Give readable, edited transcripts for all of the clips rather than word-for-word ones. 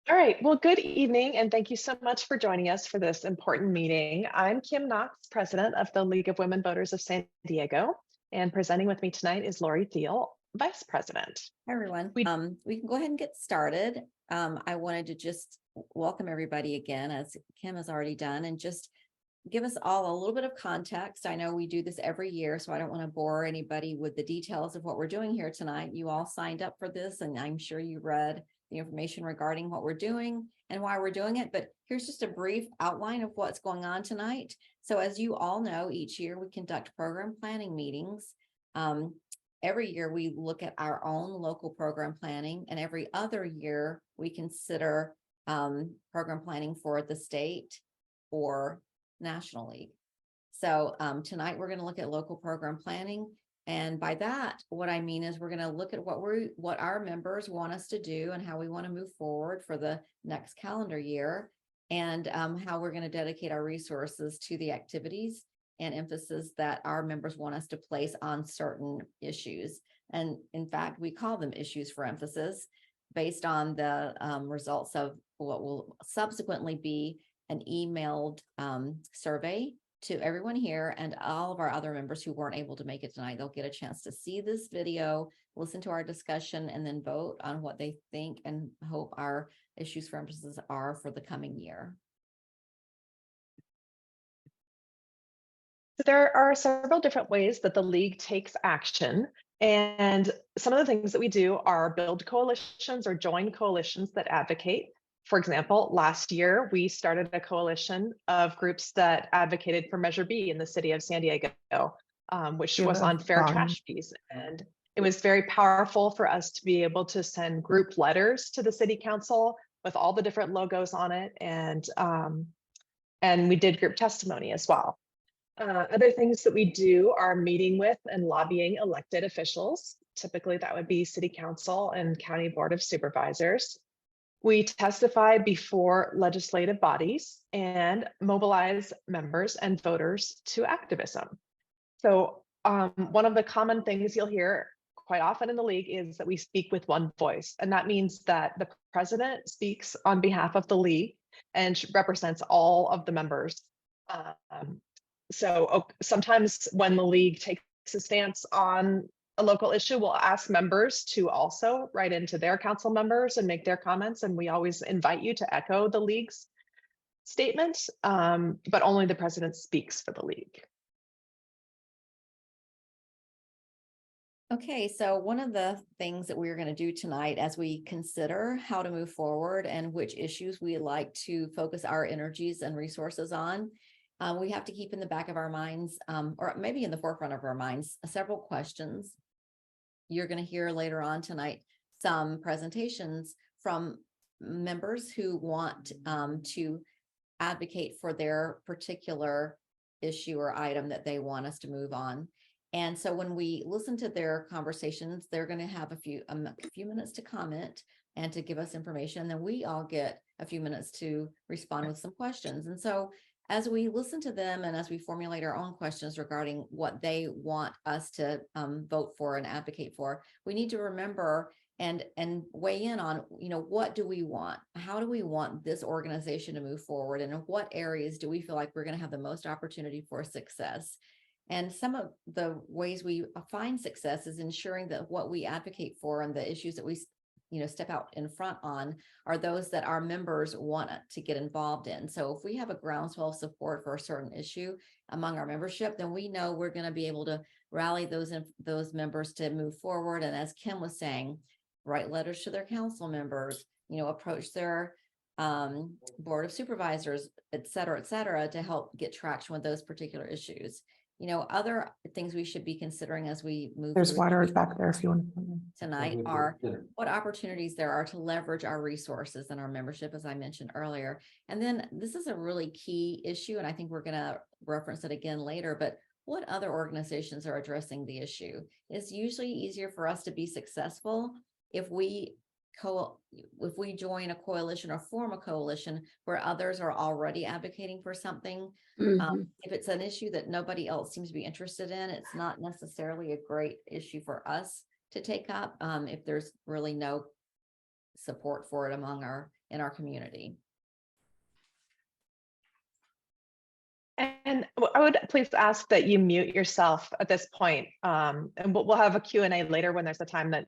All right. Well, good evening, and thank you so much for joining us for this important meeting. I'm Kim Knox, president of the League of Women Voters of San Diego, and presenting with me tonight is Lori Thiel, vice president. Hi, everyone. We- We can go ahead and get started. I wanted to just welcome everybody again, as Kim has already done, and just give us all a little bit of context. I know we do this every year, so I don't want to bore anybody with the details of what we're doing here tonight. You all signed up for this, and I'm sure you read the information regarding what we're doing and why we're doing it. But here's just a brief outline of what's going on tonight. So as you all know, each year we conduct program planning meetings. Every year we look at our own local program planning, and every other year we consider program planning for the state or National League. So tonight we're going to look at local program planning. And by that, what I mean is we're going to look at what our members want us to do and how we want to move forward for the next calendar year, and how we're going to dedicate our resources to the activities and emphasis that our members want us to place on certain issues. And in fact, we call them issues for emphasis based on the results of what will subsequently be an emailed survey to everyone here and all of our other members who weren't able to make it tonight. They'll get a chance to see this video, listen to our discussion, and then vote on what they think and hope our issues for emphasis are for the coming year. So there are several different ways that the League takes action. And some of the things that we do are build coalitions or join coalitions that advocate. For example, last year, we started a coalition of groups that advocated for Measure B in the city of San Diego, which was on fair trash fees. And it was very powerful for us to be able to send group letters to the city council with all the different logos on it. And we did group testimony as well. Other things that we do are meeting with and lobbying elected officials. Typically, that would be city council and county board of supervisors. We testify before legislative bodies and mobilize members and voters to activism. So one of the common things you'll hear quite often in the League is that we speak with one voice. And that means that the president speaks on behalf of the League and represents all of the members. So sometimes when the League takes a stance on a local issue, we'll ask members to also write into their council members and make their comments. And we always invite you to echo the League's statement, but only the president speaks for the League. Okay, so one of the things that we're going to do tonight as we consider how to move forward and which issues we like to focus our energies and resources on, we have to keep in the back of our minds, or maybe in the forefront of our minds, several questions. You're going to hear later on tonight some presentations from members who want to advocate for their particular issue or item that they want us to move on. And so when we listen to their conversations, they're going to have a few minutes to comment and to give us information. And then we all get a few minutes to respond with some questions. And so as we listen to them and as we formulate our own questions regarding what they want us to vote for and advocate for, we need to remember and weigh in on, what do we want? How do we want this organization to move forward? And in what areas do we feel like we're going to have the most opportunity for success? And some of the ways we find success is ensuring that what we advocate for and the issues that we step out in front on are those that our members want to get involved in. So if we have a groundswell of support for a certain issue among our membership, then we know we're going to be able to rally those members to move forward. And as Kim was saying, write letters to their council members, approach their board of supervisors, et cetera, to help get traction with those particular issues. Other things we should be considering as we move. There's water back there if you want to. Tonight are what opportunities there are to leverage our resources and our membership, as I mentioned earlier. And then this is a really key issue, and I think we're going to reference it again later, but what other organizations are addressing the issue? It's usually easier for us to be successful if we join a coalition or form a coalition where others are already advocating for something. If it's an issue that nobody else seems to be interested in, it's not necessarily a great issue for us to take up if there's really no support for it in in our community. And I would please ask that you mute yourself at this point. And we'll have a Q&A later when there's a time that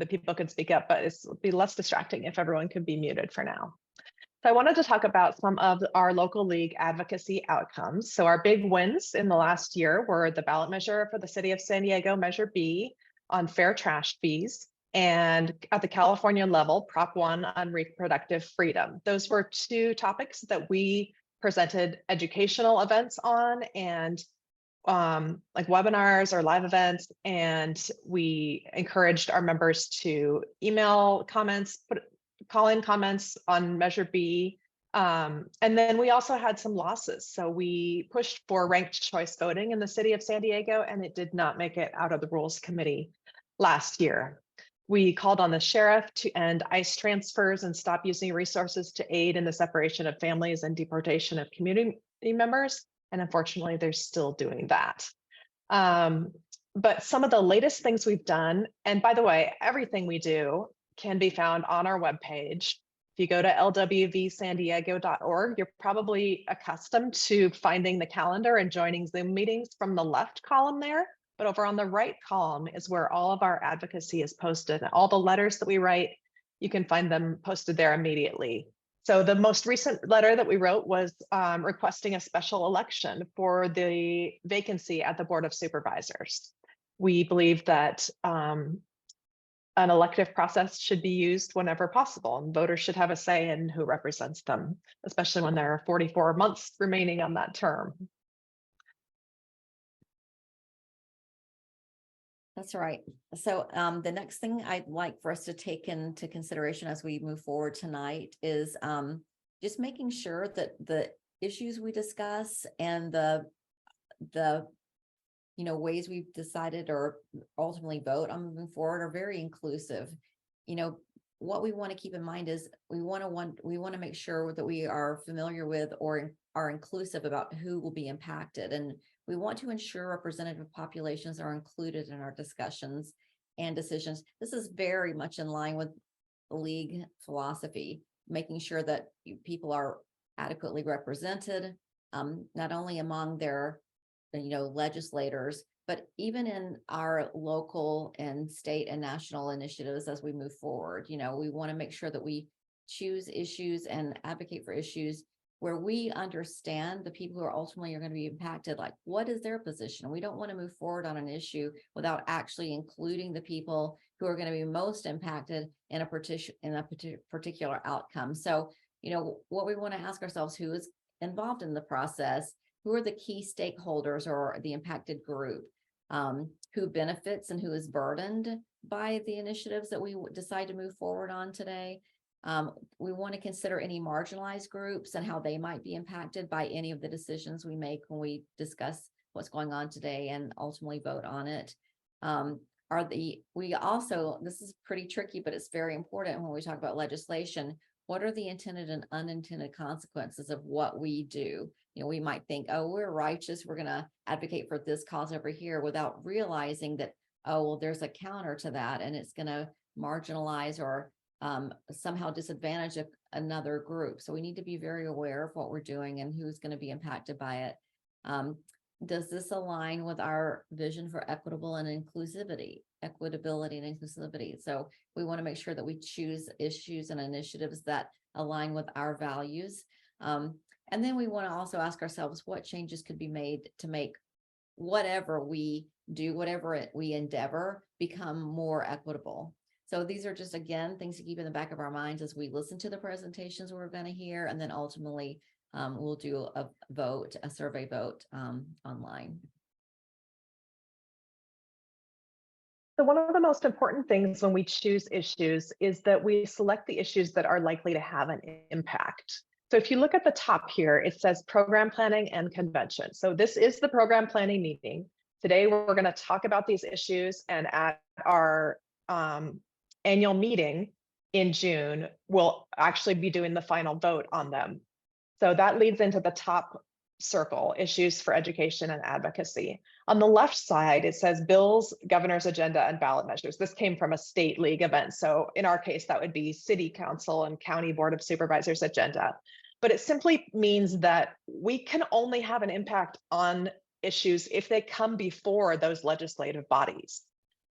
people can speak up, but it'll be less distracting if everyone could be muted for now. So I wanted to talk about some of our local league advocacy outcomes. So our big wins in the last year were the ballot measure for the city of San Diego, Measure B on fair trash fees, and at the California level, Prop 1 on reproductive freedom. Those were two topics that we presented educational events on, and like webinars or live events, and we encouraged our members to email comments, call in comments on Measure B. And then we also had some losses. So we pushed for ranked choice voting in the city of San Diego, and it did not make it out of the Rules Committee last year. We called on the sheriff to end ICE transfers and stop using resources to aid in the separation of families and deportation of community members. And unfortunately, they're still doing that. But some of the latest things we've done, and by the way, everything we do can be found on our webpage. If you go to lwvsandiego.org, you're probably accustomed to finding the calendar and joining Zoom meetings from the left column there. But over on the right column is where all of our advocacy is posted. All the letters that we write, you can find them posted there immediately. So the most recent letter that we wrote was requesting a special election for the vacancy at the Board of Supervisors. We believe that an elective process should be used whenever possible, and voters should have a say in who represents them, especially when there are 44 months remaining on that term. That's right. So the next thing I'd like for us to take into consideration as we move forward tonight is just making sure that the issues we discuss and the ways we've decided or ultimately vote on moving forward are very inclusive. What we want to keep in mind is we want to make sure that we are familiar with or are inclusive about who will be impacted, and we want to ensure representative populations are included in our discussions and decisions. This is very much in line with the league philosophy, making sure that people are adequately represented, not only among their legislators, but even in our local and state and national initiatives as we move forward. We want to make sure that we choose issues and advocate for issues where we understand the people who are ultimately going to be impacted, like what is their position. We don't want to move forward on an issue without actually including the people who are going to be most impacted in a particular outcome. So, what we want to ask ourselves, who is involved in the process, who are the key stakeholders or the impacted group, who benefits and who is burdened by the initiatives that we decide to move forward on today. We want to consider any marginalized groups and how they might be impacted by any of the decisions we make when we discuss what's going on today and ultimately vote on it. This is pretty tricky, but it's very important when we talk about legislation. What are the intended and unintended consequences of what we do? We might think, oh, we're righteous, we're going to advocate for this cause over here, without realizing that, oh, well, there's a counter to that, and it's going to marginalize or somehow disadvantage another group. So we need to be very aware of what we're doing and who's going to be impacted by it. Does this align with our vision for equitability and inclusivity? So we want to make sure that we choose issues and initiatives that align with our values. And then we want to also ask ourselves what changes could be made to make whatever we do, whatever we endeavor, become more equitable. So these are just, again, things to keep in the back of our minds as we listen to the presentations we're going to hear, and then ultimately we'll do a survey vote online. So one of the most important things when we choose issues is that we select the issues that are likely to have an impact. So if you look at the top here, it says program planning and convention. So this is the program planning meeting. Today, we're going to talk about these issues, and at our annual meeting in June, we'll actually be doing the final vote on them. So that leads into the top circle, issues for education and advocacy. On the left side, it says bills, governor's agenda, and ballot measures. This came from a state league event. So in our case, that would be city council and county board of supervisors agenda. But it simply means that we can only have an impact on issues if they come before those legislative bodies.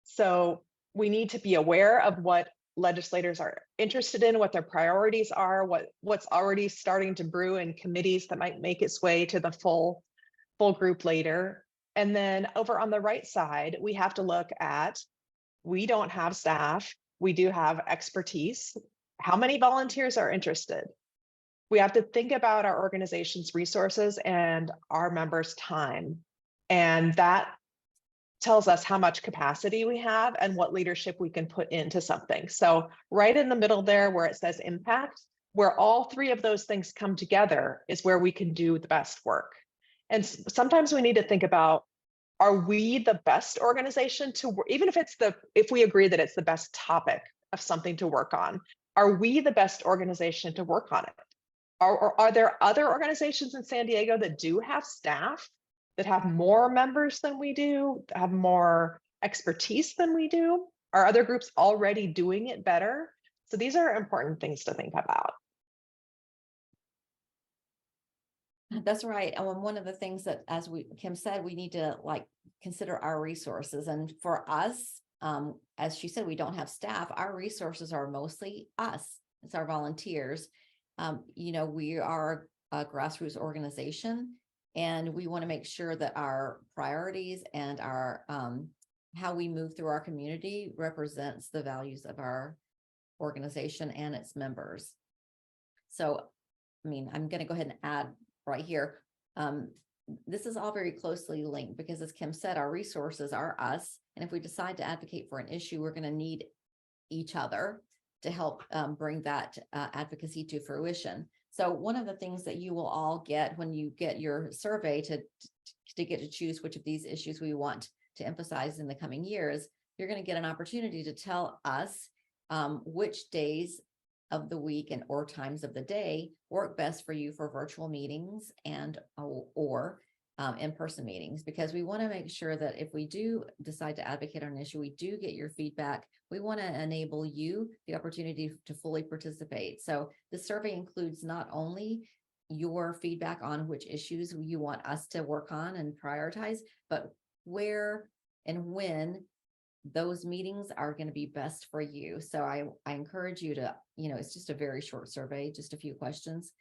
So we need to be aware of what legislators are interested in, what their priorities are, what's already starting to brew in committees that might make its way to the full group later. And then over on the right side, we have to look at, we don't have staff, we do have expertise. How many volunteers are interested? We have to think about our organization's resources and our members' time. And that tells us how much capacity we have and what leadership we can put into something. So right in the middle there where it says impact, where all three of those things come together is where we can do the best work. And sometimes we need to think about, are we the best organization to work, even if we agree that it's the best topic of something to work on, are we the best organization to work on it? Or are there other organizations in San Diego that do have staff that have more members than we do, have more expertise than we do? Are other groups already doing it better? So these are important things to think about. That's right. And one of the things that, as Kim said, we need to consider our resources. And for us, as she said, we don't have staff. Our resources are mostly us. It's our volunteers. We are a grassroots organization, and we want to make sure that our priorities and our how we move through our community represents the values of our organization and its members. So, I'm going to go ahead and add right here. This is all very closely linked because, as Kim said, our resources are us. And if we decide to advocate for an issue, we're going to need each other to help bring that advocacy to fruition. So one of the things that you will all get when you get your survey to get to choose which of these issues we want to emphasize in the coming years, you're going to get an opportunity to tell us which days of the week or times of the day work best for you for virtual meetings and or in-person meetings, because we want to make sure that if we do decide to advocate on an issue, we do get your feedback. We want to enable you the opportunity to fully participate. So the survey includes not only your feedback on which issues you want us to work on and prioritize, but where and when those meetings are going to be best for you. So I encourage you to, it's just a very short survey, just a few questions,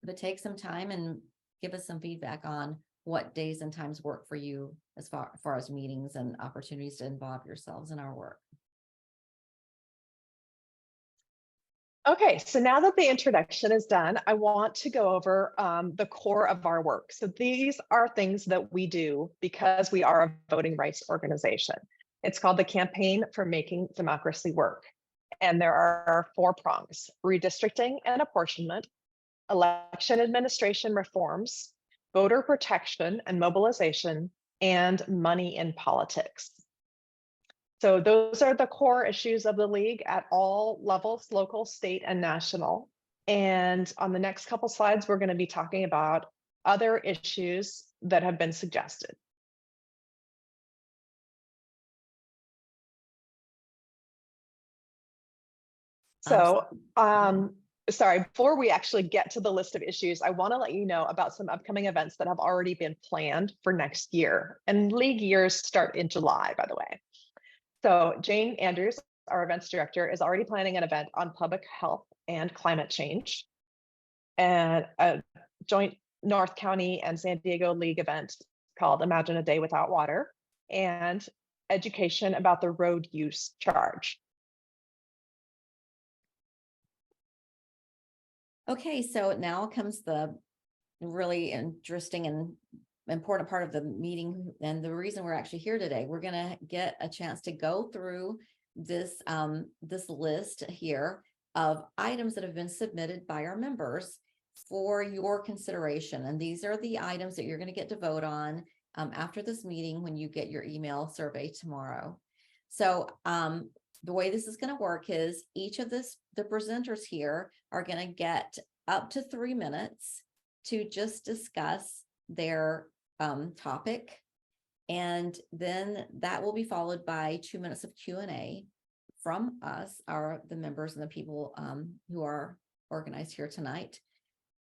but take some time and give us some feedback on what days and times work for you as far as meetings and opportunities to involve yourselves in our work. Okay, so now that the introduction is done, I want to go over the core of our work. So these are things that we do because we are a voting rights organization. It's called the Campaign for Making Democracy Work. And there are 4 prongs: redistricting and apportionment, election administration reforms, voter protection and mobilization, and money in politics. So those are the core issues of the league at all levels, local, state, and national. And on the next couple slides, we're going to be talking about other issues that have been suggested. So, sorry, before we actually get to the list of issues, I want to let you know about some upcoming events that have already been planned for next year. And league years start in July, by the way. So Jane Andrews, our events director, is already planning an event on public health and climate change, and a joint North County and San Diego League event called Imagine a Day Without Water, and education about the road use charge. Okay, so now comes the really interesting and important part of the meeting, and the reason we're actually here today. We're going to get a chance to go through this this list here of items that have been submitted by our members for your consideration, and these are the items that you're going to get to vote on after this meeting when you get your email survey tomorrow. So the way this is going to work is each of the presenters here are going to get up to 3 minutes to just discuss their topic. And then that will be followed by 2 minutes of Q&A from us, the members and the people who are organized here tonight.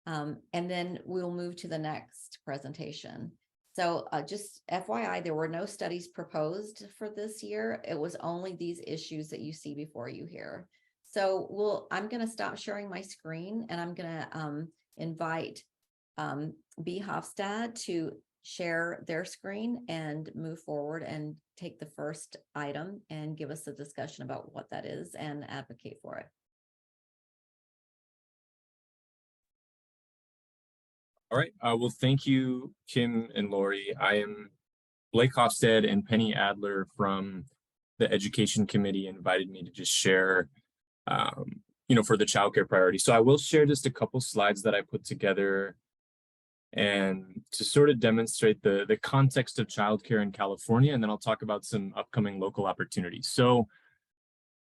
And then we'll move to the next presentation. So just FYI, there were no studies proposed for this year. It was only these issues that you see before you here. So I'm going to stop sharing my screen, and I'm going to invite B. Hofstad to share their screen and move forward and take the first item and give us a discussion about what that is and advocate for it. All right. Well, thank you, Kim and Lori. I am Blake Hofstad, and Penny Adler from the Education Committee invited me to just share, for the childcare priority. So I will share just a couple slides that I put together and to sort of demonstrate the context of childcare in California, and then I'll talk about some upcoming local opportunities. So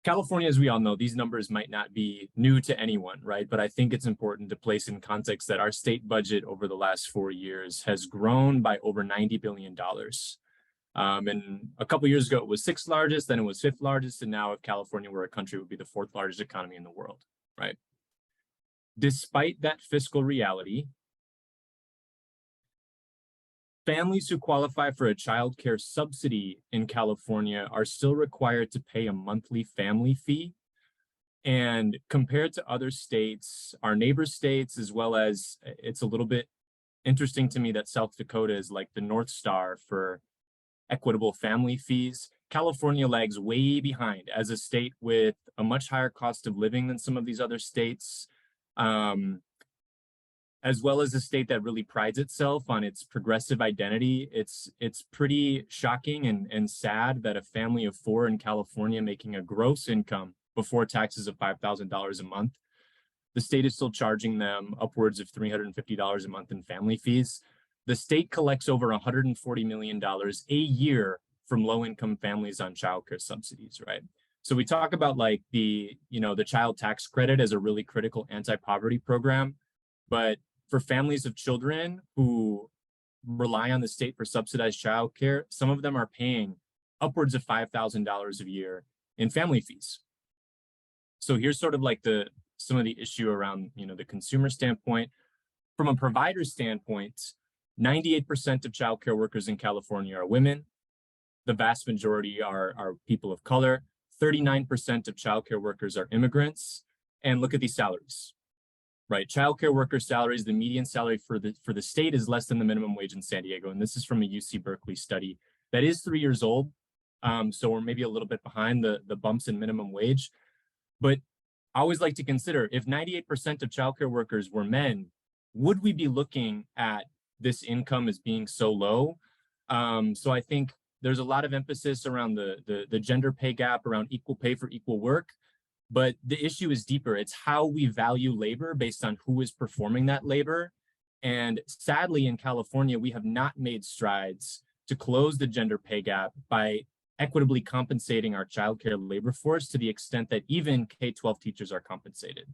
California, as we all know, these numbers might not be new to anyone, right? But I think it's important to place in context that our state budget over the last 4 years has grown by over $90 billion. And a couple of years ago, it was 6th largest, then it was 5th largest, and now if California were a country, it would be the 4th largest economy in the world, right? Despite that fiscal reality, families who qualify for a child care subsidy in California are still required to pay a monthly family fee. And compared to other states, our neighbor states, as well as, it's a little bit interesting to me that South Dakota is like the North Star for equitable family fees. California lags way behind as a state with a much higher cost of living than some of these other states. As well as a state that really prides itself on its progressive identity. It's pretty shocking and sad that a family of 4 in California making a gross income before taxes of $5,000 a month, the state is still charging them upwards of $350 a month in family fees. The state collects over $140 million a year from low-income families on childcare subsidies, right? So we talk about like the child tax credit as a really critical anti-poverty program, but for families of children who rely on the state for subsidized childcare, some of them are paying upwards of $5,000 a year in family fees. So here's sort of like some of the issue around the consumer standpoint. From a provider standpoint, 98% of childcare workers in California are women. The vast majority are people of color. 39% of childcare workers are immigrants. And look at these salaries. Right, childcare worker salaries, the median salary for the state is less than the minimum wage in San Diego, and this is from a UC Berkeley study that is 3 years old, so we're maybe a little bit behind the bumps in minimum wage. But I always like to consider, if 98% of childcare workers were men, would we be looking at this income as being so low? So I think there's a lot of emphasis around the gender pay gap, around equal pay for equal work. But the issue is deeper. It's how we value labor based on who is performing that labor. And sadly, in California, we have not made strides to close the gender pay gap by equitably compensating our childcare labor force to the extent that even K-12 teachers are compensated,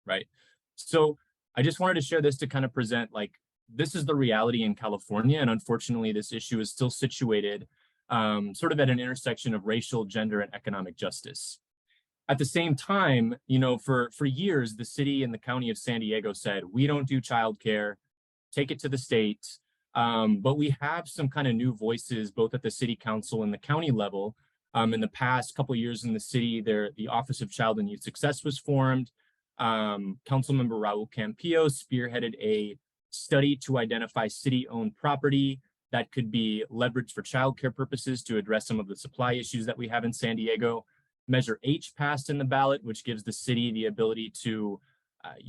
right? So I just wanted to share this to kind of present like, this is the reality in California. And unfortunately, this issue is still situated sort of at an intersection of racial, gender, and economic justice. At the same time, for years, the city and the county of San Diego said, we don't do childcare, take it to the state. But we have some kind of new voices, both at the city council and the county level. In the past couple of years in the city, the Office of Child and Youth Success was formed. Councilmember Raul Campillo spearheaded a study to identify city-owned property that could be leveraged for childcare purposes to address some of the supply issues that we have in San Diego. Measure H passed in the ballot, which gives the city the ability to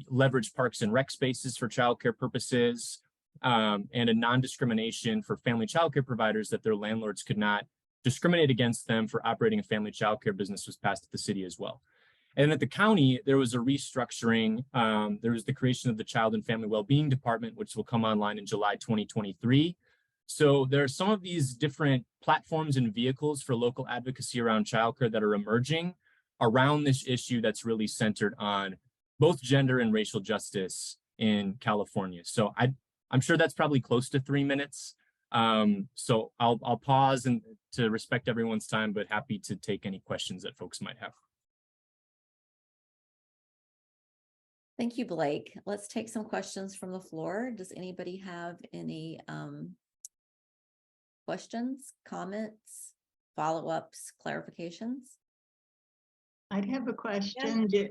leverage parks and rec spaces for childcare purposes, and a non-discrimination for family childcare providers that their landlords could not discriminate against them for operating a family childcare business was passed at the city as well. And at the county, there was a restructuring. There was the creation of the Child and Family Wellbeing Department, which will come online in July 2023. So there are some of these different platforms and vehicles for local advocacy around childcare that are emerging around this issue that's really centered on both gender and racial justice in California. So I'm sure that's probably close to 3 minutes. So I'll pause and to respect everyone's time, but happy to take any questions that folks might have. Thank you, Blake. Let's take some questions from the floor. Does anybody have any questions, comments, follow-ups, clarifications? I'd have a question. Do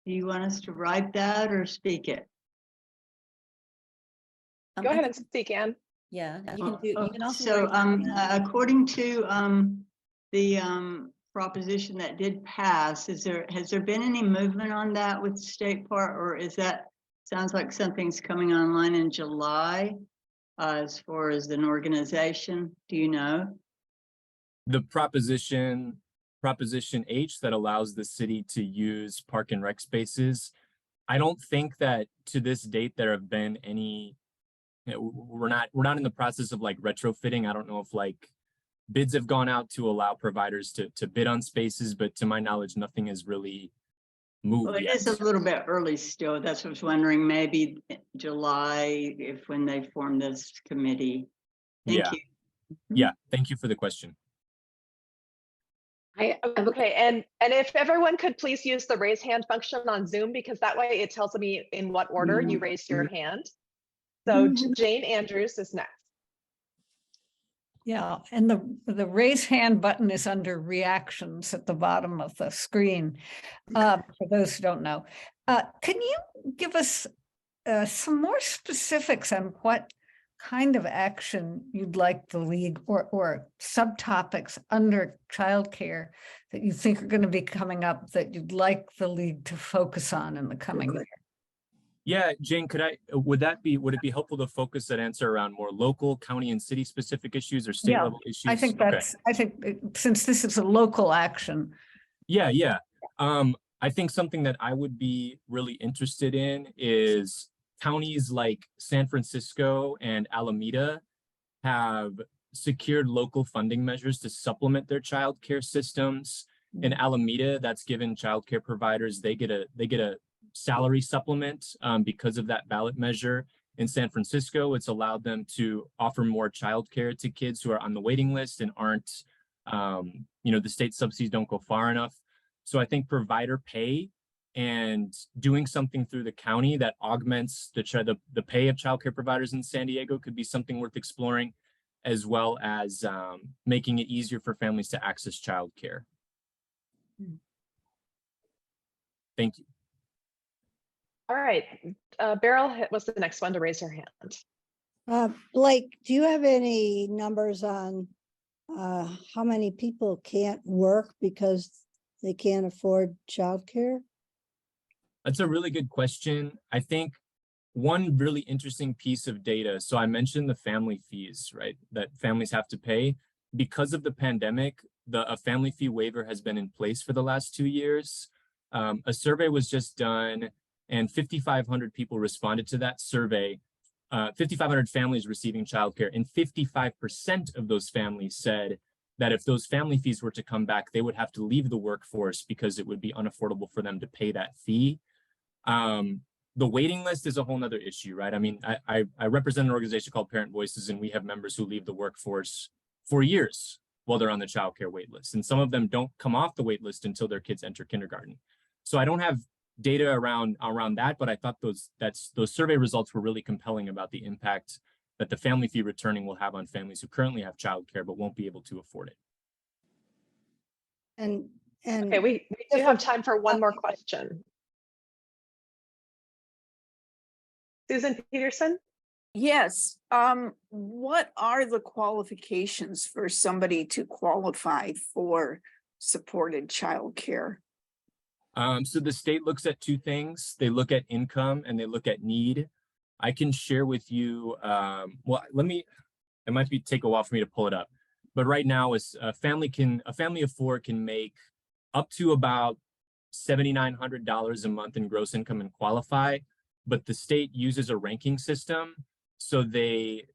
you want us to write that or speak it? Go ahead and speak, Anne. Yeah, you can do. You can also. So, raise your hand. according to the proposition that did pass, has there been any movement on that with the state part, or is that sounds like something's coming online in July as far as an organization? Do you know? The Proposition H that allows the city to use park and rec spaces. I don't think that to this date there have been any. We're not in the process of like retrofitting. I don't know if like bids have gone out to allow providers to bid on spaces, but to my knowledge, nothing has really moved Well, it yet. is a little bit early still. That's what I was wondering. Maybe July, if when they form this committee. Thank you. Yeah. Thank you for the question. Okay, and if everyone could please use the raise hand function on Zoom, because that way it tells me in what order you raised your hand. So Jane Andrews is next. Yeah, and the raise hand button is under reactions at the bottom of the screen. For those who don't know, can you give us some more specifics on what kind of action you'd like the league or subtopics under childcare that you think are going to be coming up that you'd like the league to focus on in the coming year? Yeah, Jane, would it be helpful to focus that answer around more local, county and city specific issues or state level issues? I think since this is a local action. Yeah. I think something that I would be really interested in is counties like San Francisco and Alameda have secured local funding measures to supplement their child care systems. In Alameda, that's given child care providers, they get a salary supplement because of that ballot measure. In San Francisco, it's allowed them to offer more childcare to kids who are on the waiting list and aren't, the state subsidies don't go far enough. So I think provider pay and doing something through the county that augments the pay of childcare providers in San Diego could be something worth exploring, as well as making it easier for families to access childcare. Thank you. All right, Beryl was the next one to raise her hand. Blake, do you have any numbers on how many people can't work because they can't afford childcare? That's a really good question. I think one really interesting piece of data. So I mentioned the family fees, right? That families have to pay. Because of the pandemic, a family fee waiver has been in place for the last 2 years. A survey was just done and 5,500 people responded to that survey. 5,500 families receiving childcare, and 55% of those families said that if those family fees were to come back, they would have to leave the workforce because it would be unaffordable for them to pay that fee. The waiting list is a whole nother issue, right? I mean, I represent an organization called Parent Voices, and we have members who leave the workforce for years while they're on the childcare wait list. And some of them don't come off the wait list until their kids enter kindergarten. So I don't have data around that, but I thought those survey results were really compelling about the impact that the family fee returning will have on families who currently have childcare but won't be able to afford it. And Okay, we do have time for one more question. Susan Peterson? Yes. What are the qualifications for somebody to qualify for supported childcare? So the state looks at two things. They look at income and they look at need. I can share with you, it might take a while for me to pull it up, but right now a family of four can make up to about $7,900 a month in gross income and qualify, but the state uses a ranking system. So they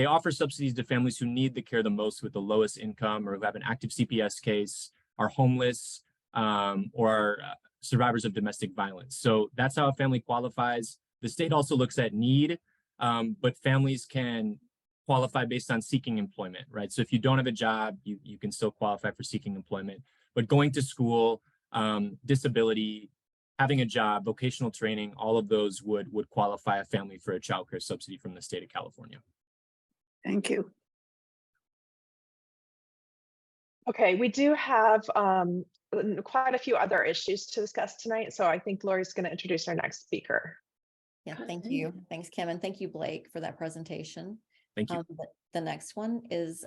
offer subsidies to families who need the care the most with the lowest income or who have an active CPS case, are homeless, or are survivors of domestic violence. So that's how a family qualifies. The state also looks at need. but families can qualify based on seeking employment, right? So if you don't have a job, you can still qualify for seeking employment. But going to school, disability, having a job, vocational training, all of those would qualify a family for a child care subsidy from the state of California. Thank you. Okay, we do have quite a few other issues to discuss tonight, so I think Lori's going to introduce our next speaker. Yeah, thank you. Thanks, Kim, and thank you, Blake, for that presentation. Thank you. The next one is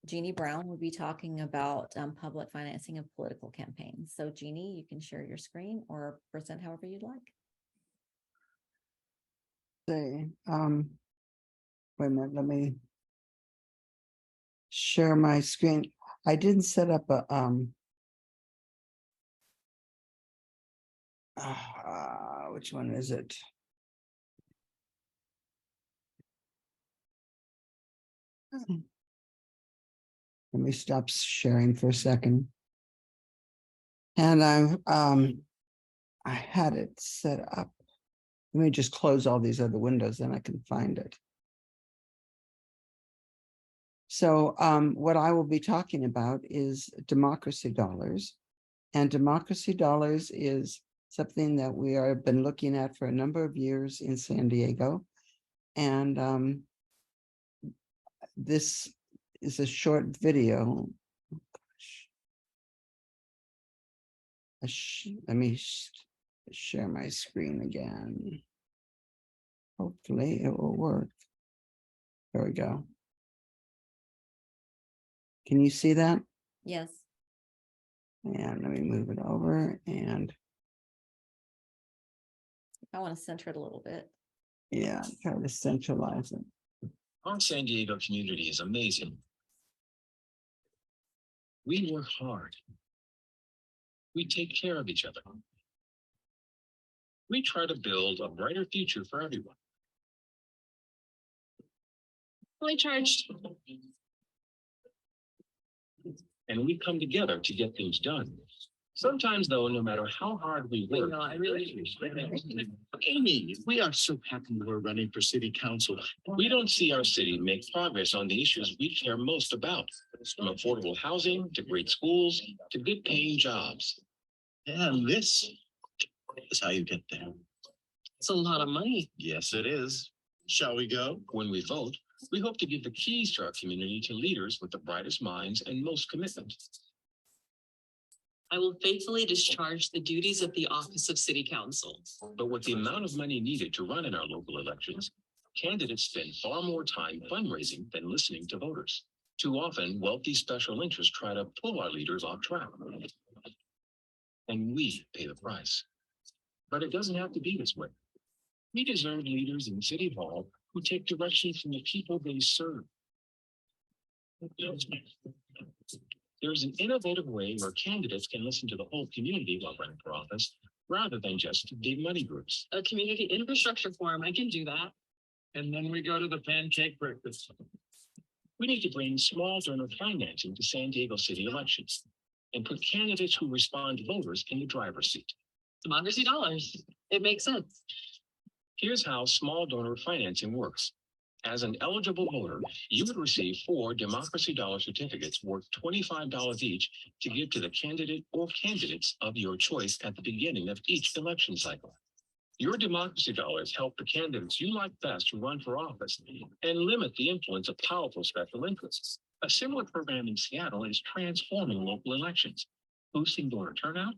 Jeannie Brown will be talking about public financing of political campaigns. So Jeannie, you can share your screen or present however you'd like. Say, wait a minute, let me share my screen. I didn't set up a which one is it? Let me stop sharing for a second. And I had it set up. Let me just close all these other windows, then I can find it. So what I will be talking about is democracy dollars. And democracy dollars is something that we have been looking at for a number of years in San Diego. And this is a short video. Oh, gosh. Let me share my screen again. Hopefully it will work. There we go. Can you see that? Yes. And let me move it over, and I want to center it a little bit. yeah, try to centralize it. Our San Diego community is amazing. We work hard. We take care of each other. We try to build a brighter future for everyone. Fully charged. And we come together to get things done. Sometimes, though, no matter how hard we work. Amy, we are so happy we're running for city council. We don't see our city make progress on the issues we care most about, from affordable housing to great schools to good paying jobs. And this is how you get there. It's a lot of money. Yes, it is. Shall we go? When we vote, we hope to give the keys to our community to leaders with the brightest minds and most commitment. I will faithfully discharge the duties of the office of city council. But with the amount of money needed to run in our local elections, candidates spend far more time fundraising than listening to voters. Too often, wealthy special interests try to pull our leaders off track. And we pay the price. But it doesn't have to be this way. We deserve leaders in City Hall who take direction from the people they serve. There's an innovative way where candidates can listen to the whole community while running for office, rather than just big money groups. A community infrastructure forum, I can do that. And then we go to the pancake breakfast. We need to bring small donor financing to San Diego city elections and put candidates who respond to voters in the driver's seat. Democracy dollars. It makes sense. Here's how small donor financing works. As an eligible voter, you would receive 4 Democracy Dollar certificates worth $25 each to give to the candidate or candidates of your choice at the beginning of each election cycle. Your Democracy Dollars help the candidates you like best to run for office and limit the influence of powerful special interests. A similar program in Seattle is transforming local elections, boosting donor turnout,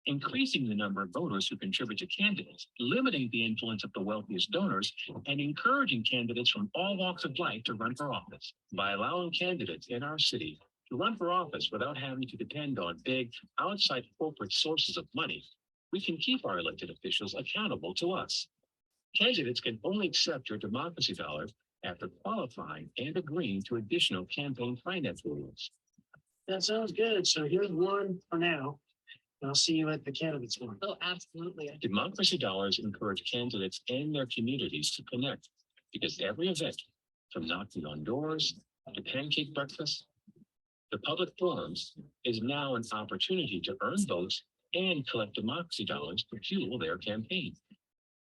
increasing the number of voters who contribute to candidates, limiting the influence of the wealthiest donors, and encouraging candidates from all walks of life to run for office. By allowing candidates in our city to run for office without having to depend on big outside corporate sources of money, we can keep our elected officials accountable to us. Candidates can only accept your Democracy Dollar after qualifying and agreeing to additional campaign finance rules. That sounds good. So here's one for now. I'll see you at the candidates one. Oh, absolutely. Democracy Dollars encourage candidates and their communities to connect, because every event, from knocking on doors to pancake breakfast, the public forums, is now an opportunity to earn votes and collect Democracy Dollars to fuel their campaign.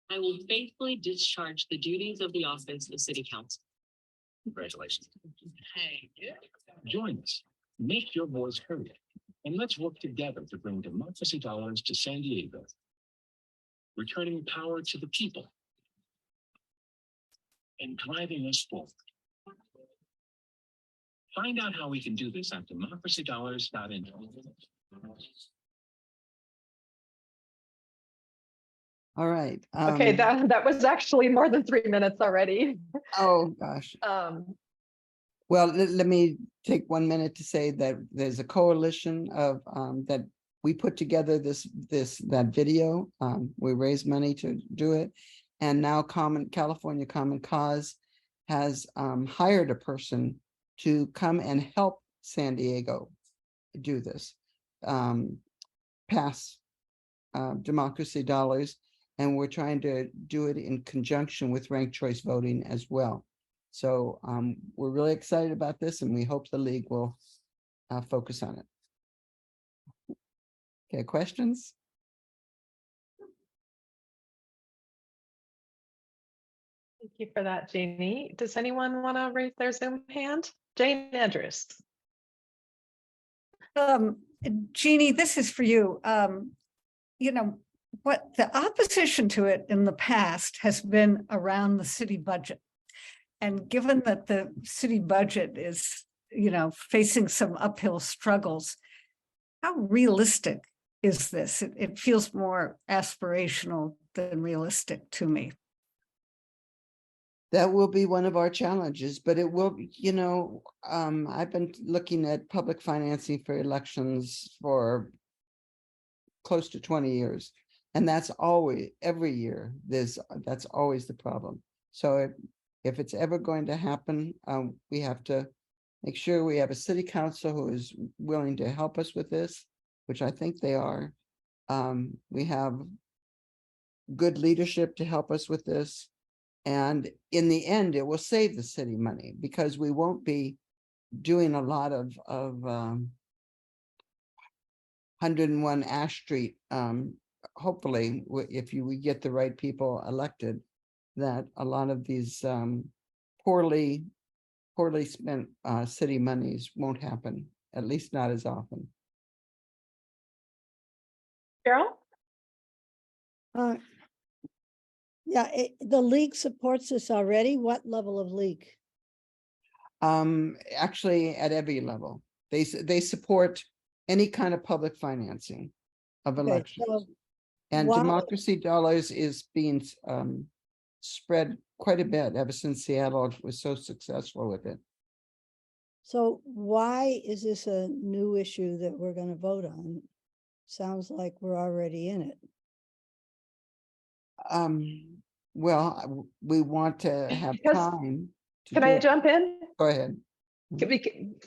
I will faithfully discharge the duties of the office of City Council. Congratulations. Hey, yeah. Join us. Make your voice heard. And let's work together to bring democracy dollars to San Diego. Returning power to the people and driving us forward. Find out how we can do this at democracydollars.info. All right. Okay, that was actually more than 3 minutes already. Oh, gosh. Well, let me take 1 minute to say that there's a coalition of that we put together that video. We raised money to do it. And now California Common Cause has hired a person to come and help San Diego do this, pass democracy dollars. And we're trying to do it in conjunction with ranked choice voting as well. So we're really excited about this, and we hope the league will focus on it. Okay, questions? Thank you for that, Jeannie. Does anyone want to raise their Zoom hand? Jane Andrews. Jeannie, this is for you. You know, what the opposition to it in the past has been around the city budget. And given that the city budget is, you know, facing some uphill struggles, how realistic is this? It feels more aspirational than realistic to me. That will be one of our challenges, but it will, you know, I've been looking at public financing for elections for close to 20 years. And that's always, every year, that's always the problem. So if it's ever going to happen, we have to make sure we have a city council who is willing to help us with this, which I think they are. We have good leadership to help us with this. And in the end, it will save the city money because we won't be doing a lot of 101 Ash Street. Hopefully, if we get the right people elected, that a lot of these poorly spent city monies won't happen, at least not as often. Carol? Yeah, the league supports this already. What level of league? Actually, at every level, they support any kind of public financing of Okay, elections. so And why- democracy dollars is being spread quite a bit ever since Seattle was so successful with it. So why is this a new issue that we're going to vote on? Sounds like we're already in it. Well, we want to have Because- time to Can do I it. jump in? Go ahead.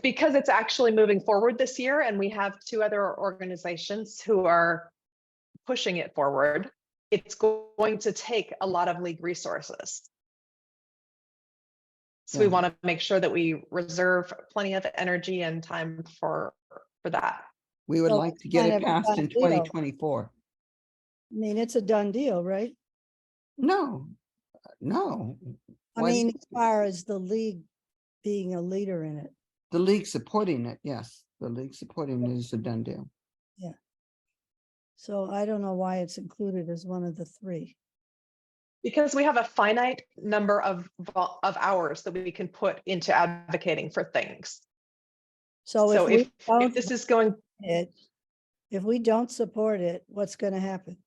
Because it's actually moving forward this year, and we have 2 other organizations who are pushing it forward. It's going to take a lot of league resources. So we Yeah. want to make sure that we reserve plenty of energy and time for that. We would So like it's to get kind it of a passed done in deal. 2024. I mean, it's a done deal, right? No. I Why- mean, as far as the league being a leader in it. The league supporting it, yes. The league supporting it is a done deal. So I don't know why it's included as one of the 3. Because we have a finite number of hours that we can put into advocating for things. So So if if this is going, if we don't support it, what's going to happen?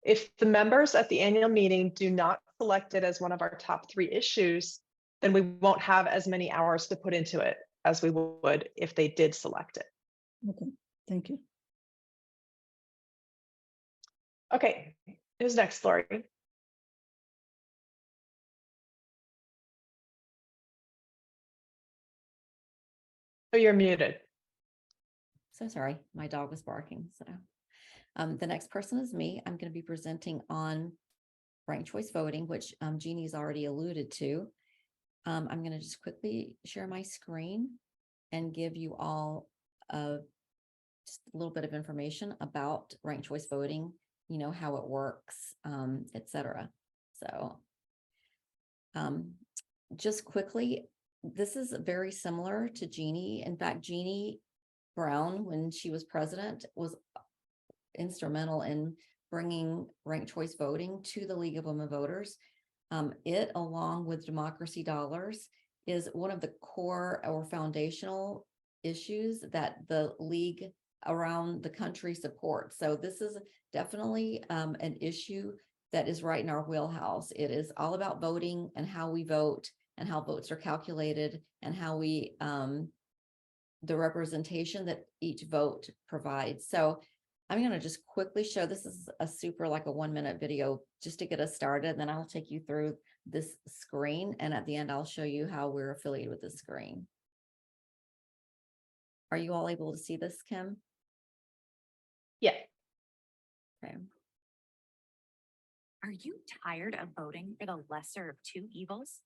if the members at the annual meeting do not select it as one of our top 3 issues, then we won't have as many hours to put into it as we would if they did select it. Okay, thank you. Okay, who's next, Lori? Oh, you're muted. So sorry, my dog was barking. So the next person is me. I'm going to be presenting on ranked choice voting, which Jeannie's already alluded to. I'm going to just quickly share my screen and give you all just a little bit of information about ranked choice voting how it works, et cetera. So just quickly, this is very similar to Jeannie. In fact, Jeannie Brown, when she was president, was instrumental in bringing ranked choice voting to the League of Women Voters. It, along with democracy dollars, is one of the core or foundational issues that the League around the country supports. So this is definitely an issue that is right in our wheelhouse. It is all about voting and how we vote and how votes are calculated and how we, the representation that each vote provides. So I'm going to just quickly show, this is a super like a 1-minute video just to get us started. And then I'll take you through this screen. And at the end, I'll show you how we're affiliated with this screen. Are you all able to see this, Kim? Yeah. Okay. Are you tired of voting for the lesser of two evils?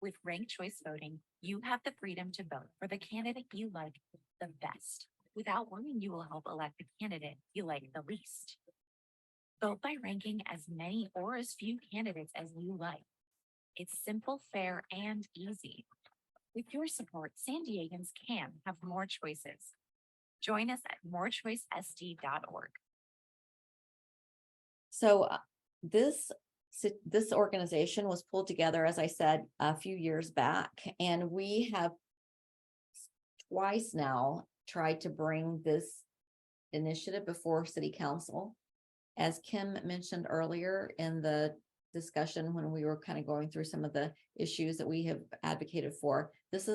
With ranked choice voting, you have the freedom to vote for the candidate you like the best, without worrying you will help elect the candidate you like the least. Vote by ranking as many or as few candidates as you like. It's simple, fair, and easy. With your support, San Diegans can have more choices. Join us at morechoicesd.org. So this organization was pulled together, as I said, a few years back, and we have twice now tried to bring this initiative before City Council. As Kim mentioned earlier in the discussion when we were kind of going through some of the issues that we have advocated for, this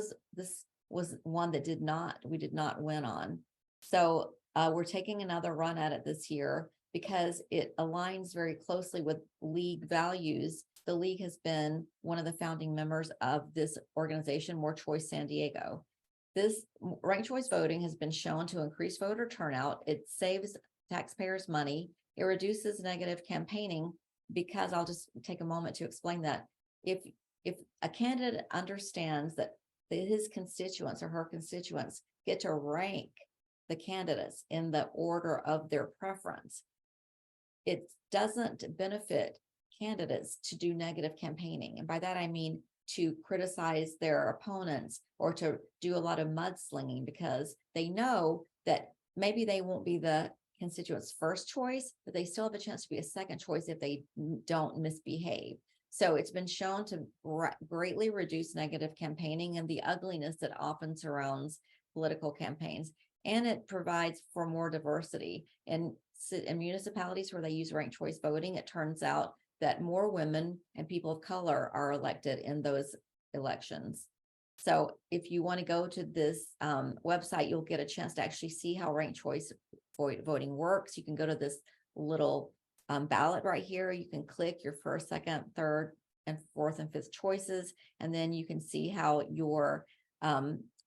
was one that we did not win on. So we're taking another run at it this year because it aligns very closely with League values. The League has been one of the founding members of this organization, More Choice San Diego. This ranked choice voting has been shown to increase voter turnout. It saves taxpayers money. It reduces negative campaigning, because I'll just take a moment to explain that. If a candidate understands that his constituents or her constituents get to rank the candidates in the order of their preference, it doesn't benefit candidates to do negative campaigning. And by that, I mean to criticize their opponents or to do a lot of mudslinging, because they know that maybe they won't be the constituents' first choice, but they still have a chance to be a second choice if they don't misbehave. So it's been shown to greatly reduce negative campaigning and the ugliness that often surrounds political campaigns. And it provides for more diversity. In municipalities where they use ranked choice voting, it turns out that more women and people of color are elected in those elections. So if you want to go to this website, you'll get a chance to actually see how ranked choice voting works. You can go to this little ballot right here. You can click your first, second, third, and fourth and fifth choices, and then you can see how your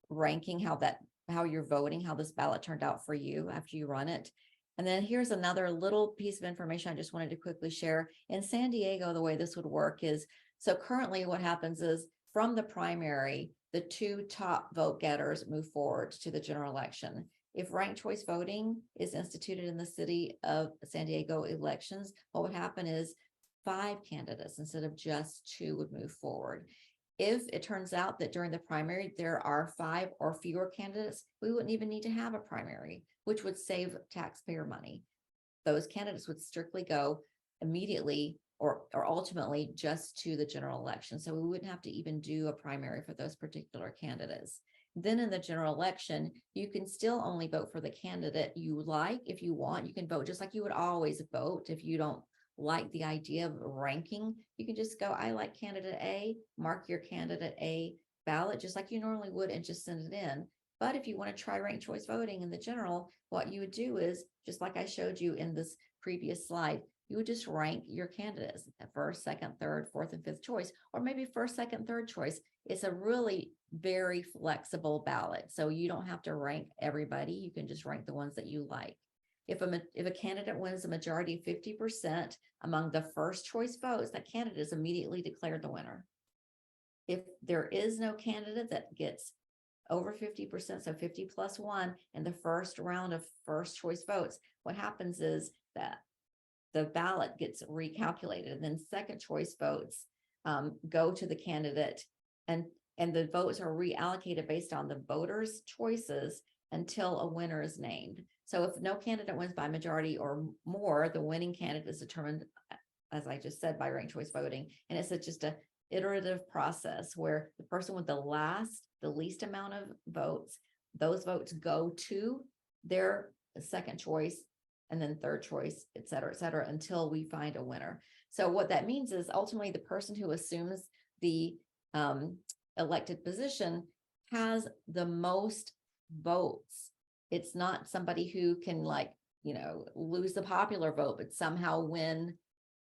ranking, how you're voting, how this ballot turned out for you after you run it. And then here's another little piece of information I just wanted to quickly share. In San Diego, the way this would work is, so currently what happens is from the primary, the two top vote getters move forward to the general election. If ranked choice voting is instituted in the city of San Diego elections, what would happen is 5 candidates instead of just 2 would move forward. If it turns out that during the primary there are 5 or fewer candidates, we wouldn't even need to have a primary, which would save taxpayer money. Those candidates would strictly go immediately or ultimately just to the general election. So we wouldn't have to even do a primary for those particular candidates. Then in the general election, you can still only vote for the candidate you like. If you want, you can vote just like you would always vote. If you don't like the idea of ranking, you can just go, I like candidate A, mark your candidate A ballot just like you normally would and just send it in. But if you want to try ranked choice voting in the general, what you would do is, just like I showed you in this previous slide, you would just rank your candidates at first, second, third, fourth, and fifth choice, or maybe first, second, third choice. It's a really very flexible ballot. So you don't have to rank everybody. You can just rank the ones that you like. If a candidate wins a majority of 50% among the first choice votes, that candidate is immediately declared the winner. If there is no candidate that gets over 50%, so 50 plus 1 in the first round of first choice votes, what happens is that the ballot gets recalculated, and then second choice votes go to the candidate, and the votes are reallocated based on the voters' choices until a winner is named. So if no candidate wins by majority or more, the winning candidate is determined, as I just said, by ranked choice voting. And it's just a iterative process where the person with the least amount of votes, those votes go to their second choice, and then third choice, et cetera, until we find a winner. So what that means is ultimately the person who assumes the elected position has the most votes. It's not somebody who can, like, lose the popular vote, but somehow win,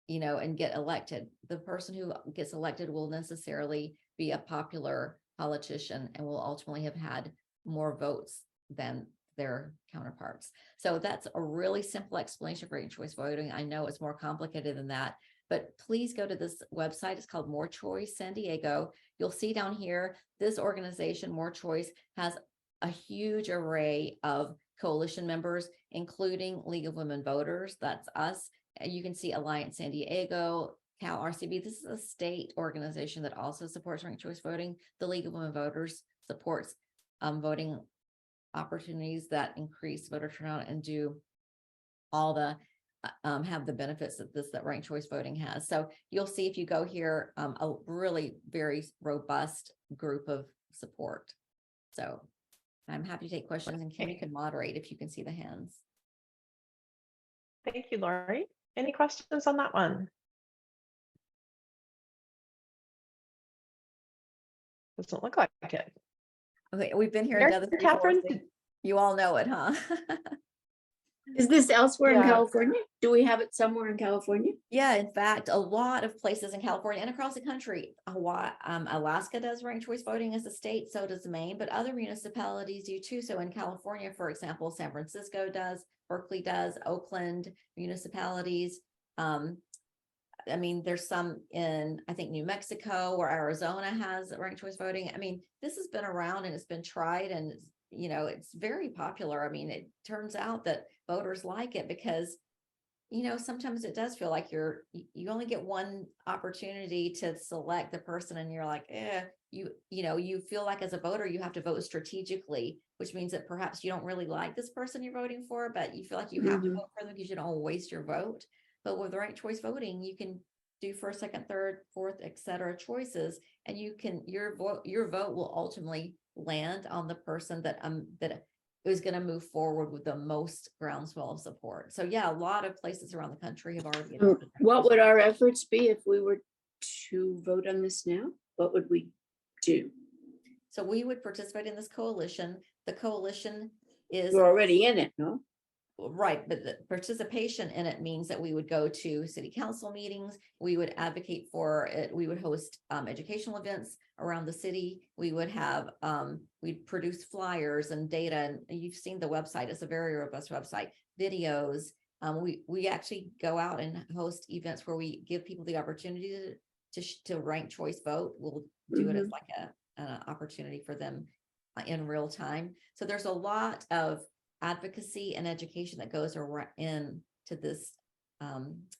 and get elected. The person who gets elected will necessarily be a popular politician and will ultimately have had more votes than their counterparts. So that's a really simple explanation for ranked choice voting. I know it's more complicated than that, but please go to this website. It's called More Choice San Diego. You'll see down here, this organization, More Choice, has a huge array of coalition members, including League of Women Voters. That's us. You can see Alliance San Diego, Cal RCB. This is a state organization that also supports ranked choice voting. The League of Women Voters supports voting opportunities that increase voter turnout and do all the have the benefits that ranked choice voting has. So you'll see if you go here, a really very robust group of support. So I'm happy to take questions, and Kim, you can moderate if you can see the hands. Thank you, Lori. Any questions on that one? Doesn't look like it. Okay, we've been here Mary together before. Catherine, So you all know it, huh? Is this elsewhere in Yeah. California? Do we have it somewhere in California? Yeah, in fact, a lot of places in California and across the country. Hawaii, Alaska does ranked choice voting as a state, so does Maine, but other municipalities do too. So in California, for example, San Francisco does, Berkeley does, Oakland municipalities. I mean, there's some in, I think, New Mexico or Arizona has ranked choice voting. I mean, this has been around and it's been tried, and it's very popular. I mean, it turns out that voters like it because, sometimes it does feel like you only get one opportunity to select the person, and you're like, you feel like as a voter, you have to vote strategically, which means that perhaps you don't really like this person you're voting for, but you feel like you have to vote for them because you don't waste your vote. But with ranked choice voting, you can do first, second, third, fourth, et cetera choices, and your vote will ultimately land on the person that is going to move forward with the most groundswell of support. So yeah, a lot of places around the country have already adopted. What would our efforts be if we were to vote on this now? What would we do? So we would participate in this coalition. The coalition is We're already in it, no? right, but the participation in it means that we would go to city council meetings, we would advocate for it, we would host educational events around the city, we would have we'd produce flyers and data, and you've seen the website. It's a very robust website, videos. We actually go out and host events where we give people the opportunity to rank choice vote. We'll do it as like an opportunity for them in real time. So there's a lot of advocacy and education that goes in to this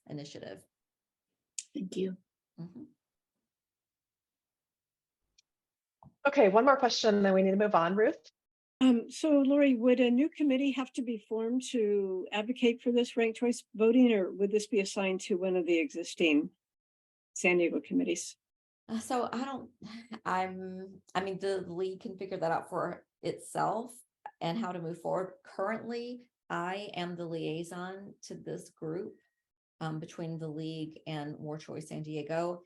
initiative. Thank you. Okay, one more question, then we need to move on. Ruth? So Lori, would a new committee have to be formed to advocate for this ranked choice voting, or would this be assigned to one of the existing San Diego committees? So I mean, the league can figure that out for itself and how to move forward. Currently, I am the liaison to this group between the league and More Choice San Diego.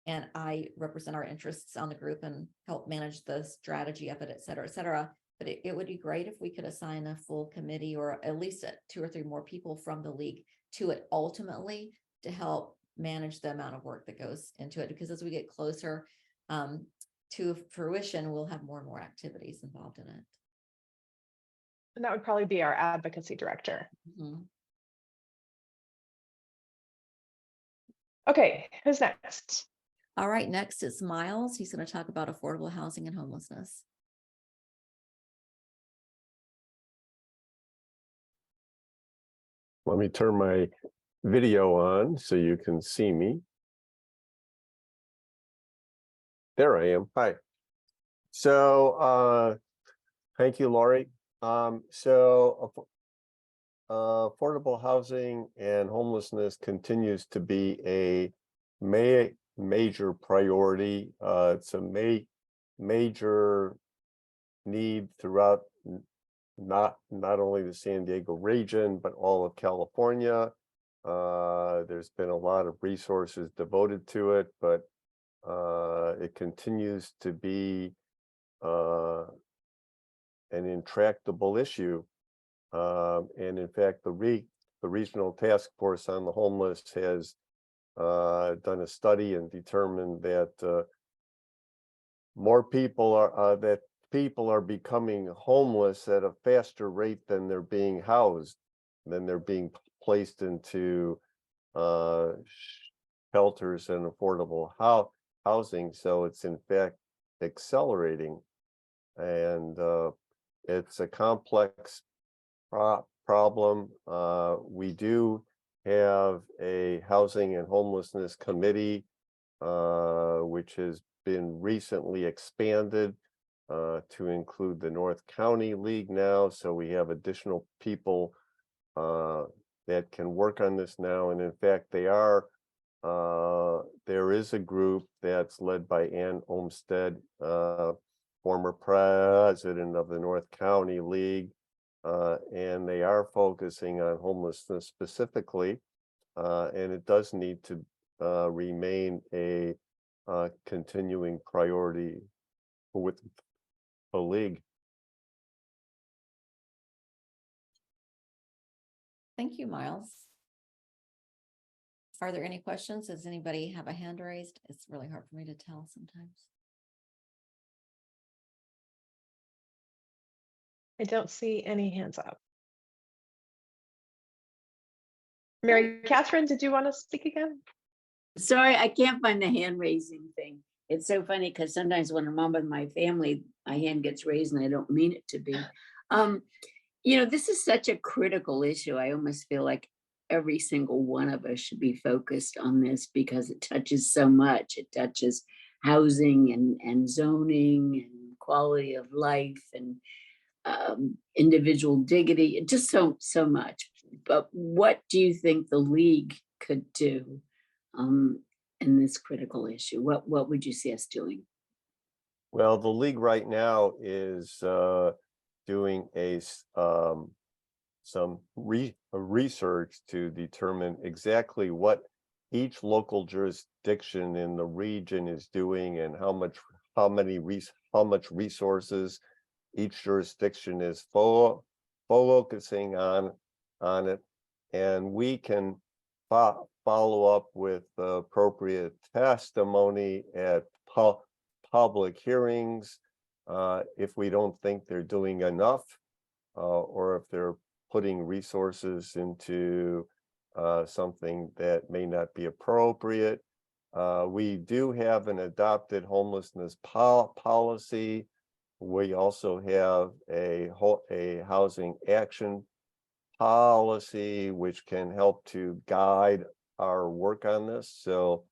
And I represent our interests on the group and help manage the strategy of it, et cetera, et cetera. But it would be great if we could assign a full committee or at least 2 or 3 more people from the league to it ultimately to help manage the amount of work that goes into it. Because as we get closer to fruition, we'll have more and more activities involved in it. And that would probably be our advocacy director. Okay, who's next? All right, next is Miles. He's going to talk about affordable housing and homelessness. Let me turn my video on so you can see me. There I am. Hi. So thank you, Laurie. Affordable housing and homelessness continues to be a major priority. It's a major need throughout not only the San Diego region, but all of California. There's been a lot of resources devoted to it, but it continues to be an intractable issue. And in fact, the Regional Task Force on the Homeless has done a study and determined that more people are becoming homeless at a faster rate than they're being housed, than they're being placed into shelters and affordable housing. So it's in fact accelerating, and it's a complex problem. We do have a housing and homelessness committee, which has been recently expanded to include the North County League now. So we have additional people that can work on this now. And in fact, there is a group that's led by Ann Olmsted, former president of the North County League, and they are focusing on homelessness specifically, and it does need to remain a continuing priority with the league. Thank you, Miles. Are there any questions? Does anybody have a hand raised? It's really hard for me to tell sometimes. I don't see any hands up. Mary Catherine, did you want to speak again? Sorry, I can't find the hand raising thing. It's so funny because sometimes when I'm on with my family, my hand gets raised and I don't mean it to be. This is such a critical issue. I almost feel like every single one of us should be focused on this because it touches so much. It touches housing and zoning and quality of life and individual dignity, just so much. But what do you think the league could do in this critical issue? What would you see us doing? Well, the league right now is doing some research to determine exactly what each local jurisdiction in the region is doing and how much resources each jurisdiction is focusing on it, and we can follow up with appropriate testimony at public hearings if we don't think they're doing enough, or if they're putting resources into something that may not be appropriate. We do have an adopted homelessness policy. We also have a housing action policy, which can help to guide our work on this. So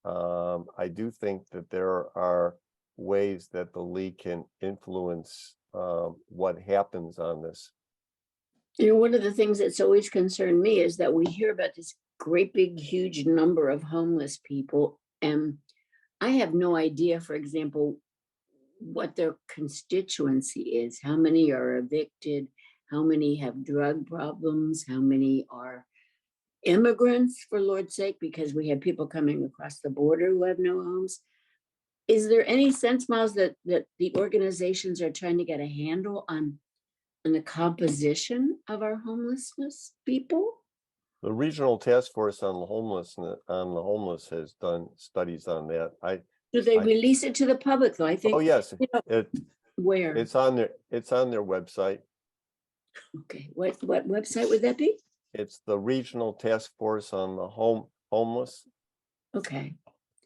I do think that there are ways that the league can influence what happens on this. One of the things that's always concerned me is that we hear about this great big huge number of homeless people, and I have no idea, for example, what their constituency is. How many are evicted? How many have drug problems? How many are immigrants, for Lord's sake, because we have people coming across the border who have no homes? Is there any sense, Miles, that the organizations are trying to get a handle on the composition of our homelessness people? The Regional Task Force on the homeless has done studies on that. Do they release it to the public though? I think. Oh yes, where? It's on their website. Okay, what website would that be? It's the Regional Task Force on the homeless. Okay,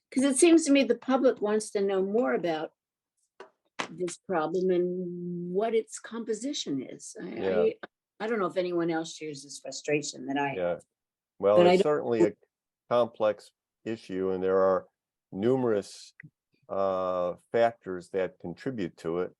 because it seems to me the public wants to know more about this problem and what its composition is. I don't know if anyone else shares this frustration that I have. Well, But I it's don't- certainly a complex issue, and there are numerous factors that contribute to it.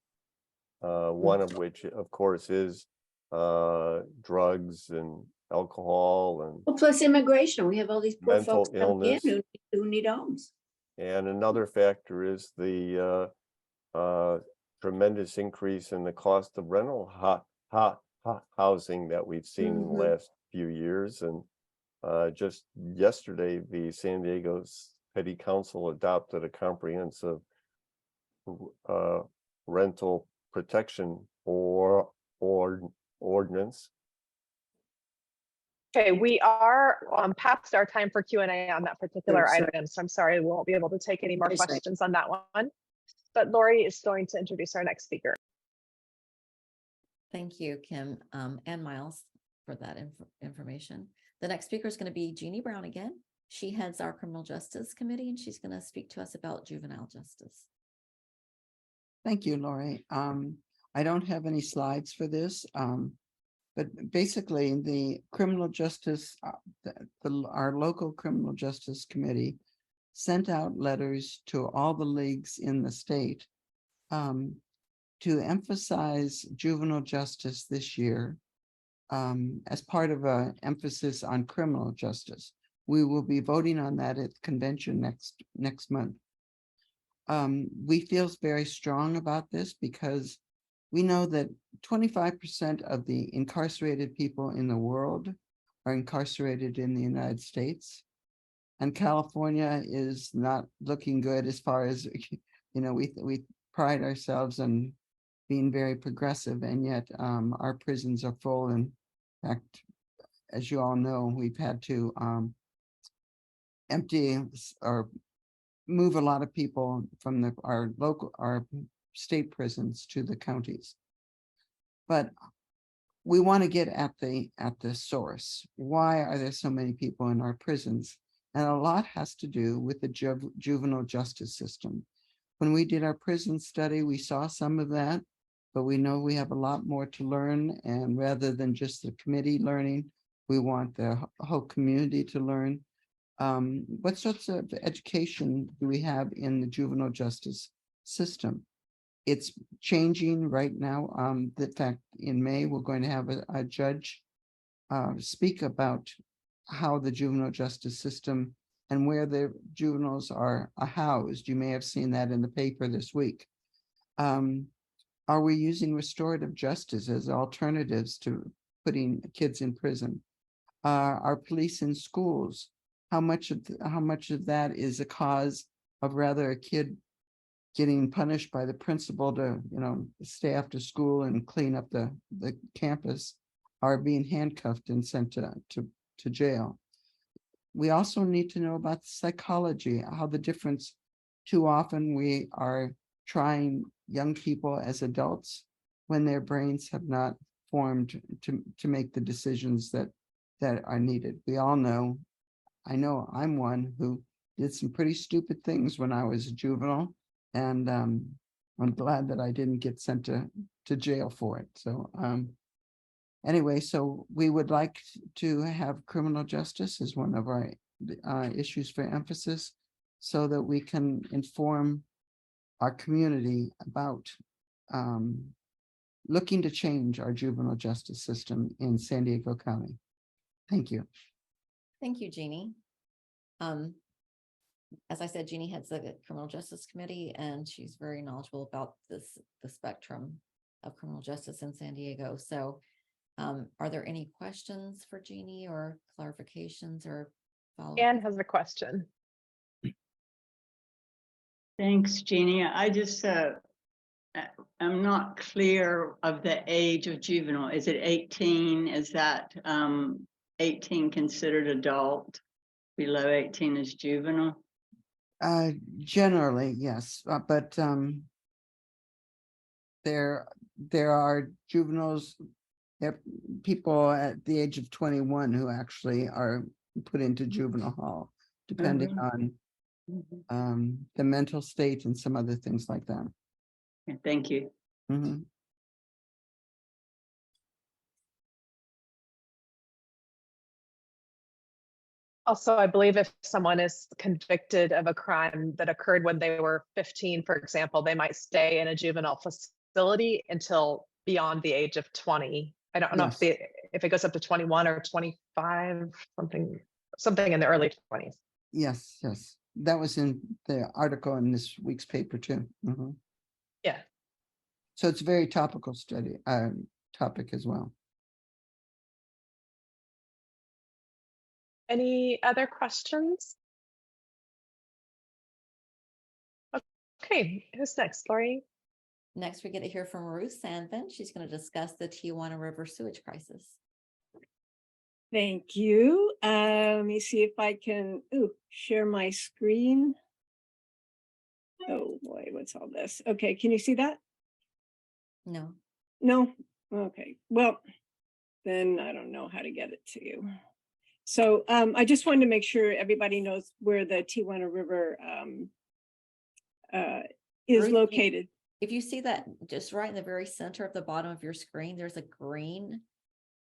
One of which, of course, is drugs and alcohol and Well, plus immigration, we have all these poor mental folks coming in illness. who need homes. And another factor is the tremendous increase in the cost of rental housing that we've seen in the last few years. And just yesterday, the San Diego City Council adopted a comprehensive rental protection ordinance. Okay, we are past our time for Q&A on that particular Sorry. item, so I'm sorry we won't be able to take any more That's right. questions on that one. But Lori is going to introduce our next speaker. Thank you, Kim, and Miles, for that information. The next speaker is going to be Jeannie Brown again. She heads our Criminal Justice Committee, and she's going to speak to us about juvenile justice. Thank you, Lori. I don't have any slides for this, but basically the criminal justice, our local criminal justice committee sent out letters to all the leagues in the state to emphasize juvenile justice this year as part of an emphasis on criminal justice. We will be voting on that at the convention next month. We feel very strong about this because we know that 25% of the incarcerated people in the world are incarcerated in the United States. And California is not looking good as far as, we pride ourselves on being very progressive, and yet our prisons are full. In fact, as you all know, we've had to empty or move a lot of people from our state prisons to the counties. But we want to get at the source. Why are there so many people in our prisons? And a lot has to do with the juvenile justice system. When we did our prison study, we saw some of that, but we know we have a lot more to learn. And rather than just the committee learning, we want the whole community to learn. What sorts of education do we have in the juvenile justice system? It's changing right now. In fact, in May, we're going to have a judge speak about how the juvenile justice system and where the juveniles are housed. You may have seen that in the paper this week. Are we using restorative justice as alternatives to putting kids in prison? Are police in schools? How much of that is a cause of rather a kid getting punished by the principal to, stay after school and clean up the campus, are being handcuffed and sent to jail? We also need to know about psychology, how the difference, too often we are trying young people as adults when their brains have not formed to make the decisions that are needed. We all know, I know I'm one who did some pretty stupid things when I was a juvenile, and I'm glad that I didn't get sent to jail for it. So anyway, so we would like to have criminal justice as one of our issues for emphasis, so that we can inform our community about looking to change our juvenile justice system in San Diego County. Thank you. Thank you, Jeannie. As I said, Jeannie heads the Criminal Justice Committee, and she's very knowledgeable about the spectrum of criminal justice in San Diego. So are there any questions for Jeannie or clarifications or follow-up? Anne has a question. Thanks, Jeannie. I just, I'm not clear of the age of juvenile. Is it 18? Is that 18 considered adult? Below 18 is juvenile? Generally, yes, but there are juveniles, people at the age of 21 who actually are put into juvenile hall, depending on the mental state and some other things like that. Thank you. Mhm. Also, I believe if someone is convicted of a crime that occurred when they were 15, for example, they might stay in a juvenile facility until beyond the age of 20. I don't know Yes. if it goes up to 21 or 25, something in the early 20s. Yes, yes. That was in the article in this week's paper too. Mhm. Yeah. So it's a very topical topic as well. Any other questions? Okay, who's next, Lori? Next, we get to hear from Ruth Sandvin. She's going to discuss the Tijuana River sewage crisis. Thank you. Let me see if I can share my screen. Oh boy, what's all this? Okay, can you see that? No. No? Okay, well, then I don't know how to get it to you. So I just wanted to make sure everybody knows where the Tijuana River is Ruth, located. If you see that just right in the very center of the bottom of your screen, there's a green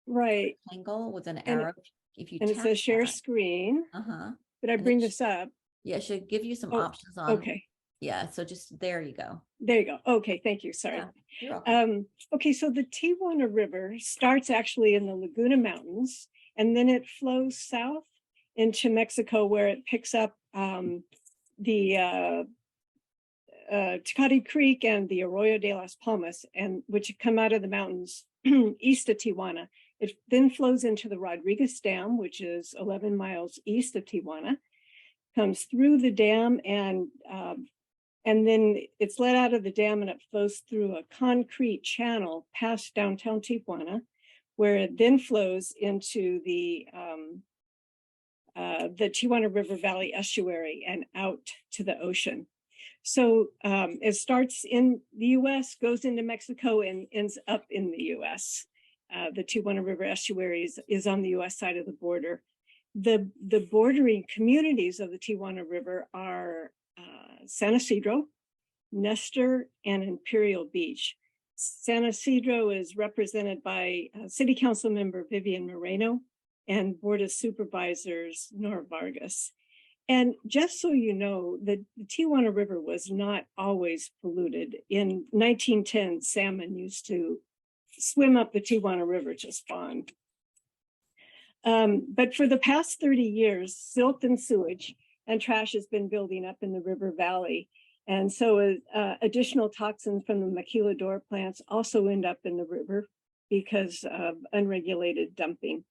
rectangle with an arrow. If you and it tap says share that, screen. uh-huh. Did I And bring it this up? Yeah, it should give you some Oh, options on. okay. Yeah, so just there you go. There you go. Okay, thank you. Sorry. Yeah, you're welcome. Okay, so the Tijuana River starts actually in the Laguna Mountains, and then it flows south into Mexico, where it picks up the Tecate Creek and the Arroyo de las Palmas, and which come out of the mountains east of Tijuana. It then flows into the Rodriguez Dam, which is 11 miles east of Tijuana, comes through the dam, and then it's let out of the dam and it flows through a concrete channel past downtown Tijuana, where it then flows into the Tijuana River Valley estuary and out to the ocean. So it starts in the US, goes into Mexico, and ends up in the US. The Tijuana River estuary is on the US side of the border. The bordering communities of the Tijuana River are San Isidro, Nestor, and Imperial Beach. San Isidro is represented by City Council member Vivian Moreno and Board of Supervisors Nora Vargas. And just so you know, the Tijuana River was not always polluted. In 1910, salmon used to swim up the Tijuana River to spawn. But for the past 30 years, silt and sewage and trash has been building up in the river valley. And so additional toxins from the maquiladora plants also end up in the river because of unregulated dumping.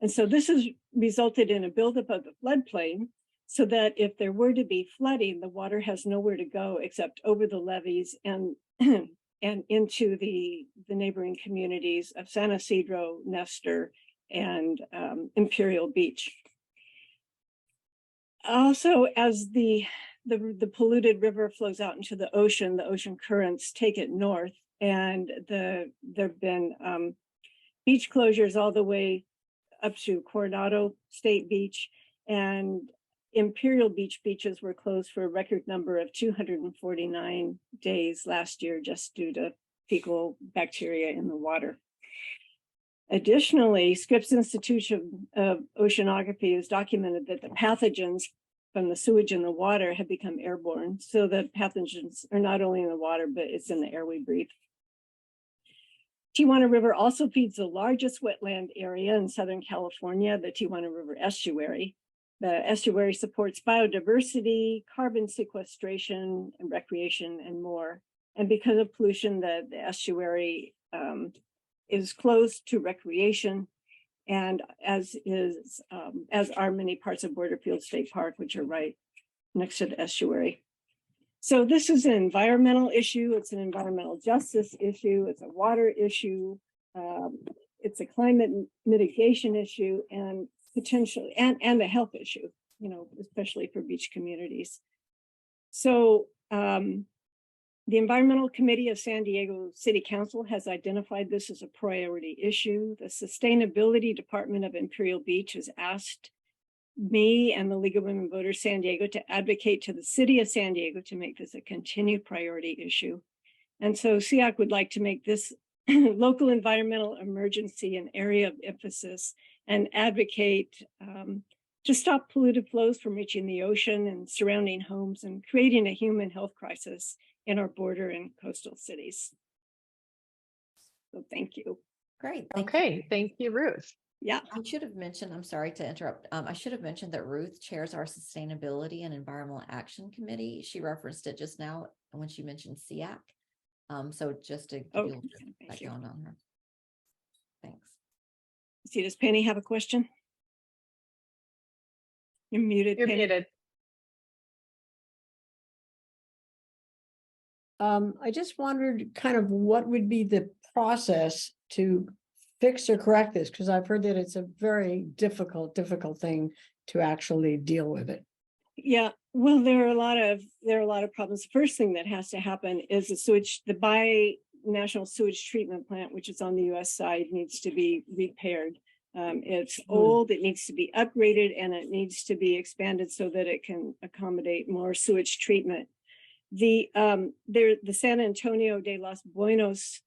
And so this has resulted in a buildup of the floodplain, so that if there were to be flooding, the water has nowhere to go except over the levees and and into the neighboring communities of San Isidro, Nestor, and Imperial Beach. Also, as the polluted river flows out into the ocean currents take it north, and there have been beach closures all the way up to Coronado State Beach, and Imperial Beach beaches were closed for a record number of 249 days last year, just due to fecal bacteria in the water. Additionally, Scripps Institute of Oceanography has documented that the pathogens from the sewage in the water have become airborne. So the pathogens are not only in the water, but it's in the air we breathe. Tijuana River also feeds the largest wetland area in Southern California, the Tijuana River estuary. The estuary supports biodiversity, carbon sequestration, and recreation, and more. And because of pollution, the estuary is closed to recreation, and as are many parts of Borderfield State Park, which are right next to the estuary. So this is an environmental issue. It's an environmental justice issue. It's a water issue. It's a climate mitigation issue, and potentially, and a health issue, you know, especially for beach communities. So the Environmental Committee of San Diego City Council has identified this as a priority issue. The Sustainability Department of Imperial Beach has asked me and the League of Women Voters San Diego to advocate to the city of San Diego to make this a continued priority issue. And so SEAC would like to make this local environmental emergency an area of emphasis and advocate to stop polluted flows from reaching the ocean and surrounding homes and creating a human health crisis in our border and coastal cities. So thank you. Great. Thank you. Okay, thank you, Ruth. Yeah. I should have mentioned, I'm sorry to interrupt. I should have mentioned that Ruth chairs our Sustainability and Environmental Action Committee. She referenced it just now when she mentioned SEAC. So just to give you a little bit of background on her. Thanks. See, does Penny have a question? You're muted, You're Penny. muted. I just wondered kind of what would be the process to fix or correct this, because I've heard that it's a very difficult thing to actually deal with it. Yeah, well, there are a lot of problems. The first thing that has to happen is the bi-national sewage treatment plant, which is on the US side, needs to be repaired. It's old, it needs to be upgraded, and it needs to be expanded so that it can accommodate more sewage treatment. The San Antonio de los Buenos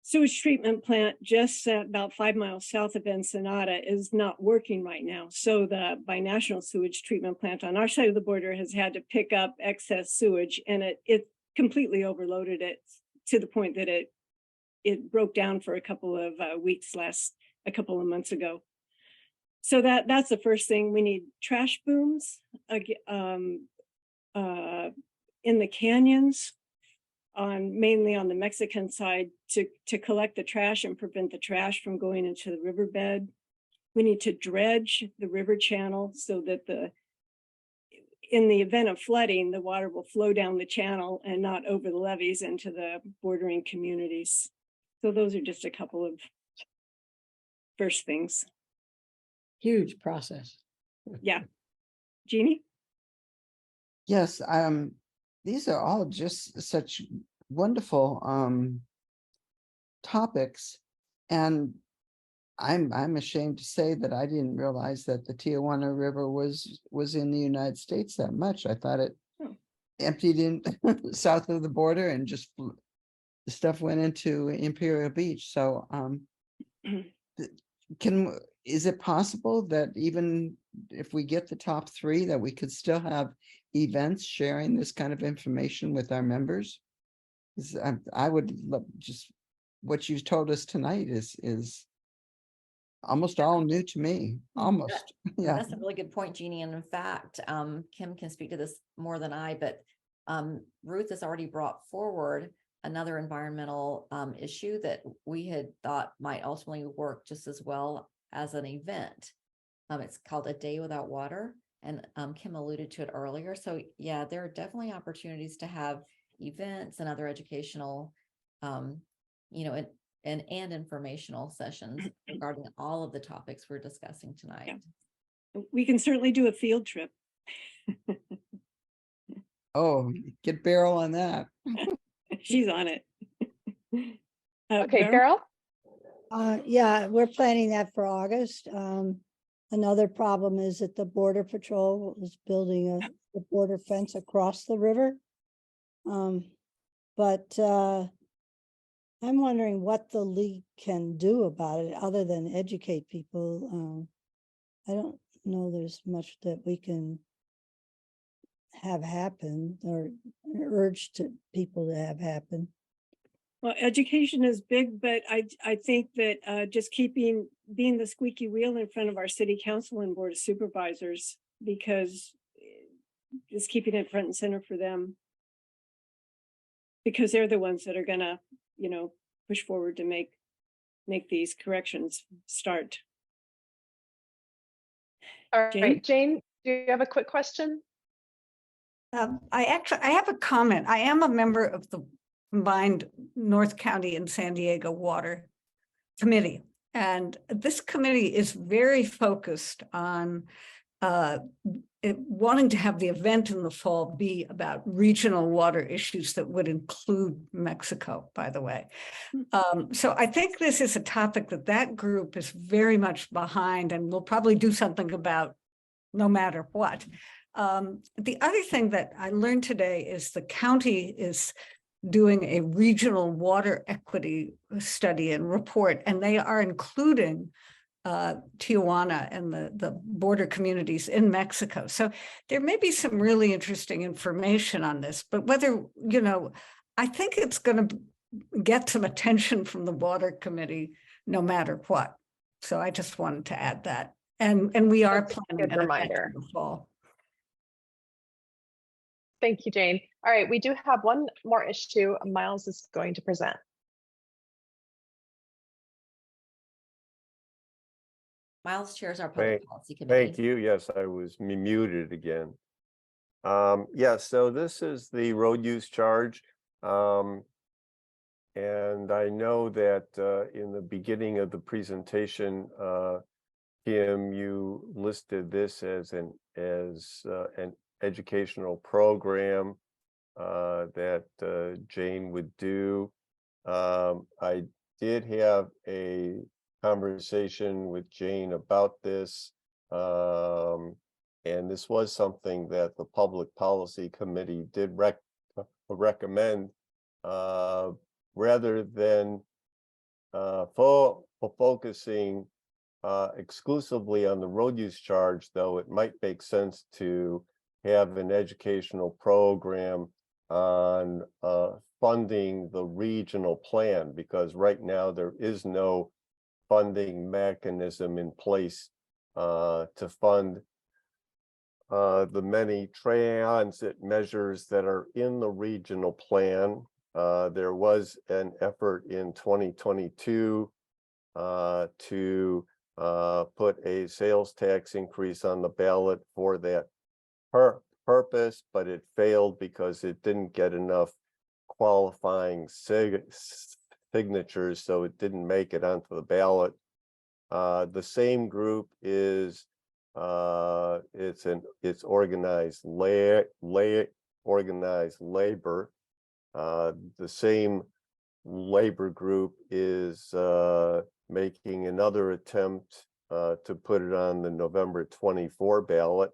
sewage treatment plant, just about 5 miles south of Ensenada, is not working right now. So the binational sewage treatment plant on our side of the border has had to pick up excess sewage, and it completely overloaded it to the point that it broke down for a couple of weeks a couple of months ago. So that's the first thing. We need trash booms in the canyons, mainly on the Mexican side, to collect the trash and prevent the trash from going into the riverbed. We need to dredge the river channel so that in the event of flooding, the water will flow down the channel and not over the levees into the bordering communities. So those are just a couple of first things. Huge process. Yeah. Jeannie? Yes, these are all just such wonderful topics, and I'm ashamed to say that I didn't realize that the Tijuana River was in the United States that much. I thought it emptied in south of the border and just the stuff went into Imperial Beach. So is it possible that even if we get the top 3, that we could still have events sharing this kind of information with our members? I would love, just what you told us tonight is almost all new to me. Almost. Yeah. That's a really good point, Jeannie. And in fact, Kim can speak to this more than I, but Ruth has already brought forward another environmental issue that we had thought might ultimately work just as well as an event. It's called A Day Without Water, and Kim alluded to it earlier. So yeah, there are definitely opportunities to have events and other educational, and informational sessions regarding all of the topics we're discussing tonight. Yeah. We can certainly do a field trip. Oh, get Beryl on that. She's on it. Okay, Beryl? Yeah, we're planning that for August. Another problem is that the Border Patrol is building a border fence across the river. But I'm wondering what the league can do about it other than educate people. I don't know there's much that we can have happen or urge to people to have happen. Well, education is big, but I think that just being the squeaky wheel in front of our city council and board of supervisors, because just keeping it front and center for them, because they're the ones that are gonna, push forward to make these corrections start. All Jane? right, Jane, do you have a quick question? I have a comment. I am a member of the combined North County and San Diego Water Committee. And this committee is very focused on wanting to have the event in the fall be about regional water issues that would include Mexico, by the way. So I think this is a topic that group is very much behind and will probably do something about no matter what. The other thing that I learned today is the county is doing a regional water equity study and report, and they are including Tijuana and the border communities in Mexico. So there may be some really interesting information on this, but whether, I think it's going to get some attention from the water committee no matter what. So I just wanted to add that. And we are That's a planning good an event reminder. in the fall. Thank you, Jane. All right, we do have one more issue Miles is going to present. Miles chairs our public policy committee. Thank you. Yes, I was muted again. Yeah, so this is the road use charge. And I know that in the beginning of the presentation, Kim, you listed this as an educational program that Jane would do. I did have a conversation with Jane about this. And this was something that the Public Policy Committee did recommend rather than focusing exclusively on the road use charge, though it might make sense to have an educational program on funding the regional plan, because right now there is no funding mechanism in place to fund the many transit measures that are in the regional plan. There was an effort in 2022 to put a sales tax increase on the ballot for that purpose, but it failed because it didn't get enough qualifying signatures, so it didn't make it onto the ballot. The same group is it's organized organized labor. The same labor group is making another attempt to put it on the November 24 ballot,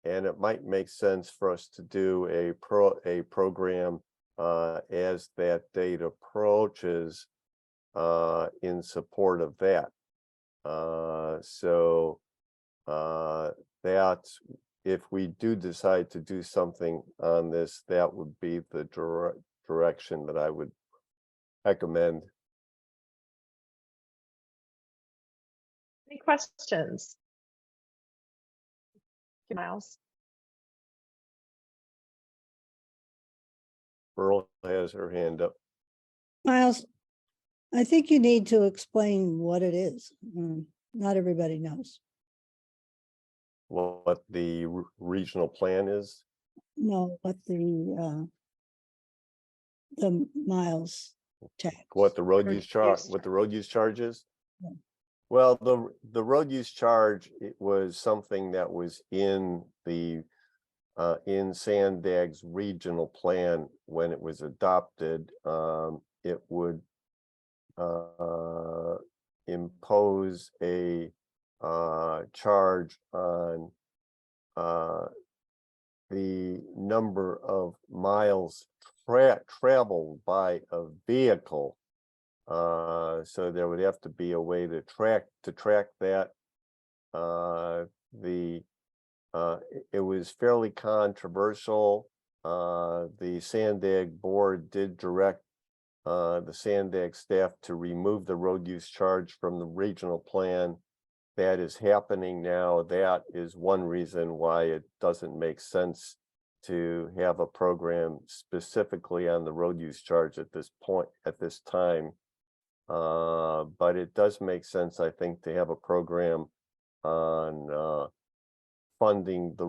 and it might make sense for us to do a program as that date approaches in support of that. So that's, if we do decide to do something on this, that would be the direction that I would recommend. Any questions? Miles. Pearl has her hand up. Miles, I think you need to explain what it is. Not everybody knows. What the regional plan is? No, what the miles tax. What the road use charge? What the road use charge is? Yeah. Well, the road use charge, it was something that was in the in Sandag's regional plan when it was adopted. It would impose a charge on the number of miles traveled by a vehicle. So there would have to be a way to track that. It was fairly controversial. The Sandag board did direct the Sandag staff to remove the road use charge from the regional plan. That is happening now. That is one reason why it doesn't make sense to have a program specifically on the road use charge at this point, at this time. But it does make sense, I think, to have a program on funding the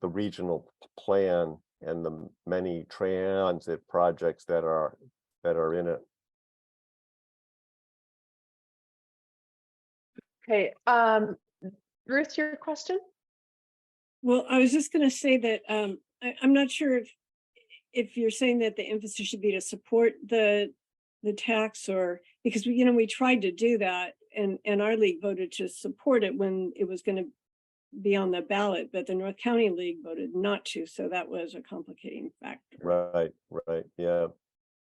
regional plan and the many transit projects that are in it. Okay, Ruth, your question? Well, I was just going to say that I'm not sure if you're saying that the emphasis should be to support the tax, or because we tried to do that, and our league voted to support it when it was going to be on the ballot, but the North County League voted not to, so that was a complicating factor. Right, yeah.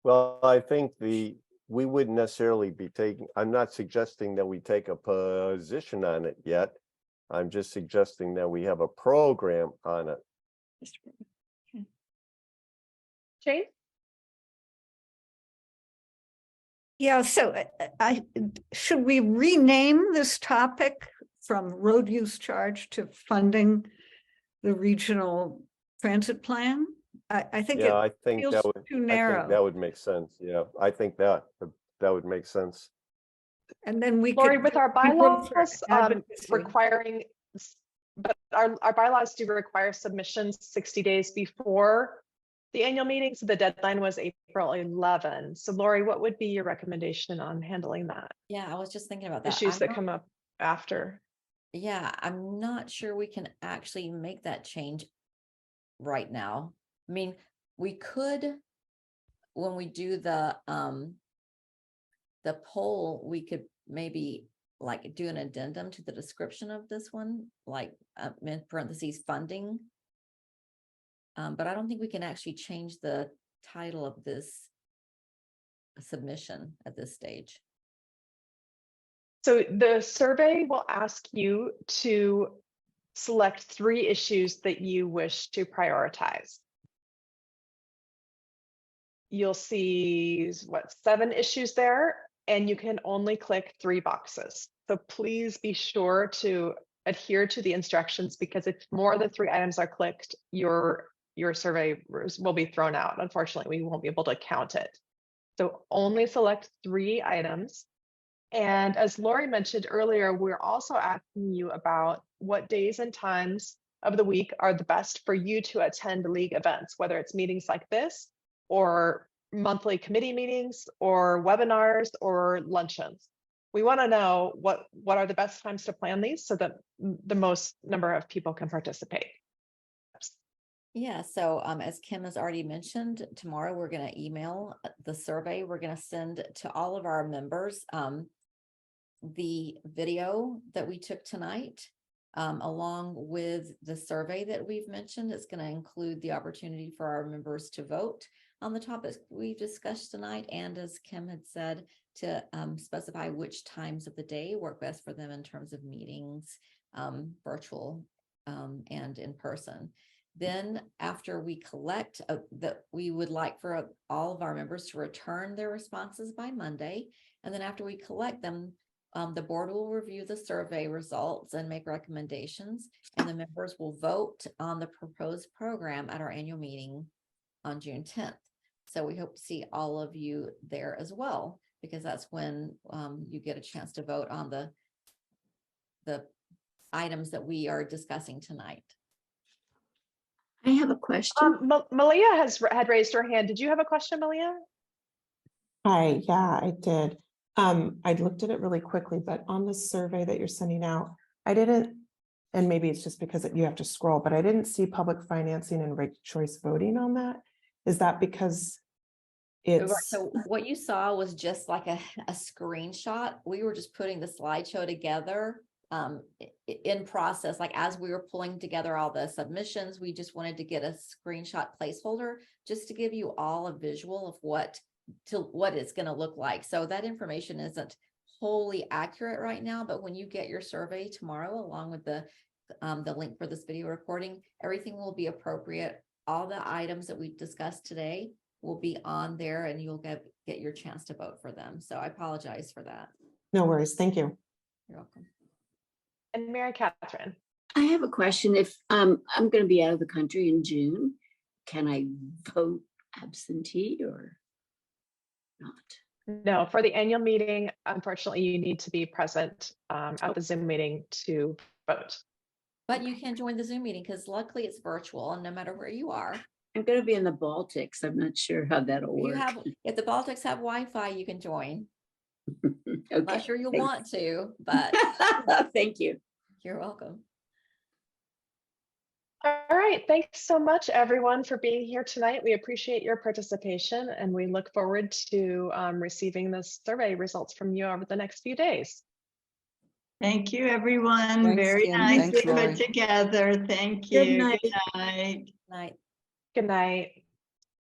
Well, I think the we wouldn't necessarily be taking, I'm not suggesting that we take a position on it yet. I'm just suggesting that we have a program on it. Jane? Yeah, so should we rename this topic from road use charge to funding the regional transit plan? I think Yeah, it I think feels that would, too I think narrow. that would make sense. Yeah, I think that would make sense. And then we Lori, could with our leave room for bylaws advocacy. requiring, but our bylaws do require submissions 60 days before the annual meeting. So the deadline was April 11. So Lori, what would be your recommendation on handling that? Yeah, I was just thinking about that. Issues that come up after. Yeah, I'm not sure we can actually make that change right now. I mean, we could, when we do the poll, we could maybe like do an addendum to the description of this one, like in parentheses funding. But I don't think we can actually change the title of this submission at this stage. So the survey will ask you to select 3 issues that you wish to prioritize. You'll see 7 issues there, and you can only click 3 boxes. So please be sure to adhere to the instructions, because if more than 3 items are clicked, your survey will be thrown out. Unfortunately, we won't be able to count it. So only select 3 items. And as Lori mentioned earlier, we're also asking you about what days and times of the week are the best for you to attend league events, whether it's meetings like this or monthly committee meetings or webinars or luncheons. We want to know what are the best times to plan these so that the most number of people can participate. Yeah, so as Kim has already mentioned, tomorrow we're going to email the survey. We're going to send to all of our members the video that we took tonight, along with the survey that we've mentioned. It's going to include the opportunity for our members to vote on the topics we've discussed tonight, and as Kim had said, to specify which times of the day work best for them in terms of meetings, virtual and in person. Then after we collect that, we would like for all of our members to return their responses by Monday. And then after we collect them, the board will review the survey results and make recommendations, and the members will vote on the proposed program at our annual meeting on June 10th. So we hope to see all of you there as well, because that's when you get a chance to vote on the items that we are discussing tonight. I have a question. Malia had raised her hand. Did you have a question, Malia? Hi, yeah, I did. I looked at it really quickly, but on the survey that you're sending out, I didn't, and maybe it's just because you have to scroll, but I didn't see public financing and ranked choice voting on that. Is that because it's... So what you saw was just like a screenshot. We were just putting the slideshow together in process, like as we were pulling together all the submissions, we just wanted to get a screenshot placeholder just to give you all a visual of what it's going to look like. So that information isn't wholly accurate right now, but when you get your survey tomorrow, along with the link for this video recording, everything will be appropriate. All the items that we discussed today will be on there, and you'll get your chance to vote for them. So I apologize for that. No worries. Thank you. You're welcome. And Mary Catherine. I have a question. If I'm going to be out of the country in June, can I vote absentee or not? No, for the annual meeting, unfortunately, you need to be present at the Zoom meeting to vote. But you can join the Zoom meeting because luckily it's virtual, and no matter where you are. I'm going to be in the Baltics. I'm not sure how that'll work. If the Baltics have Wi-Fi, you can join. Okay, I'm not sure you'll want to, but thank you. You're welcome. All right. Thanks so much, everyone, for being here tonight. We appreciate your participation, and we look forward to receiving the survey results from you over the next few days. Thank you, everyone. Thanks, Very Kim. nicely Thanks, Lori. put together. Thank Good you. night. Good night. Night. Good night.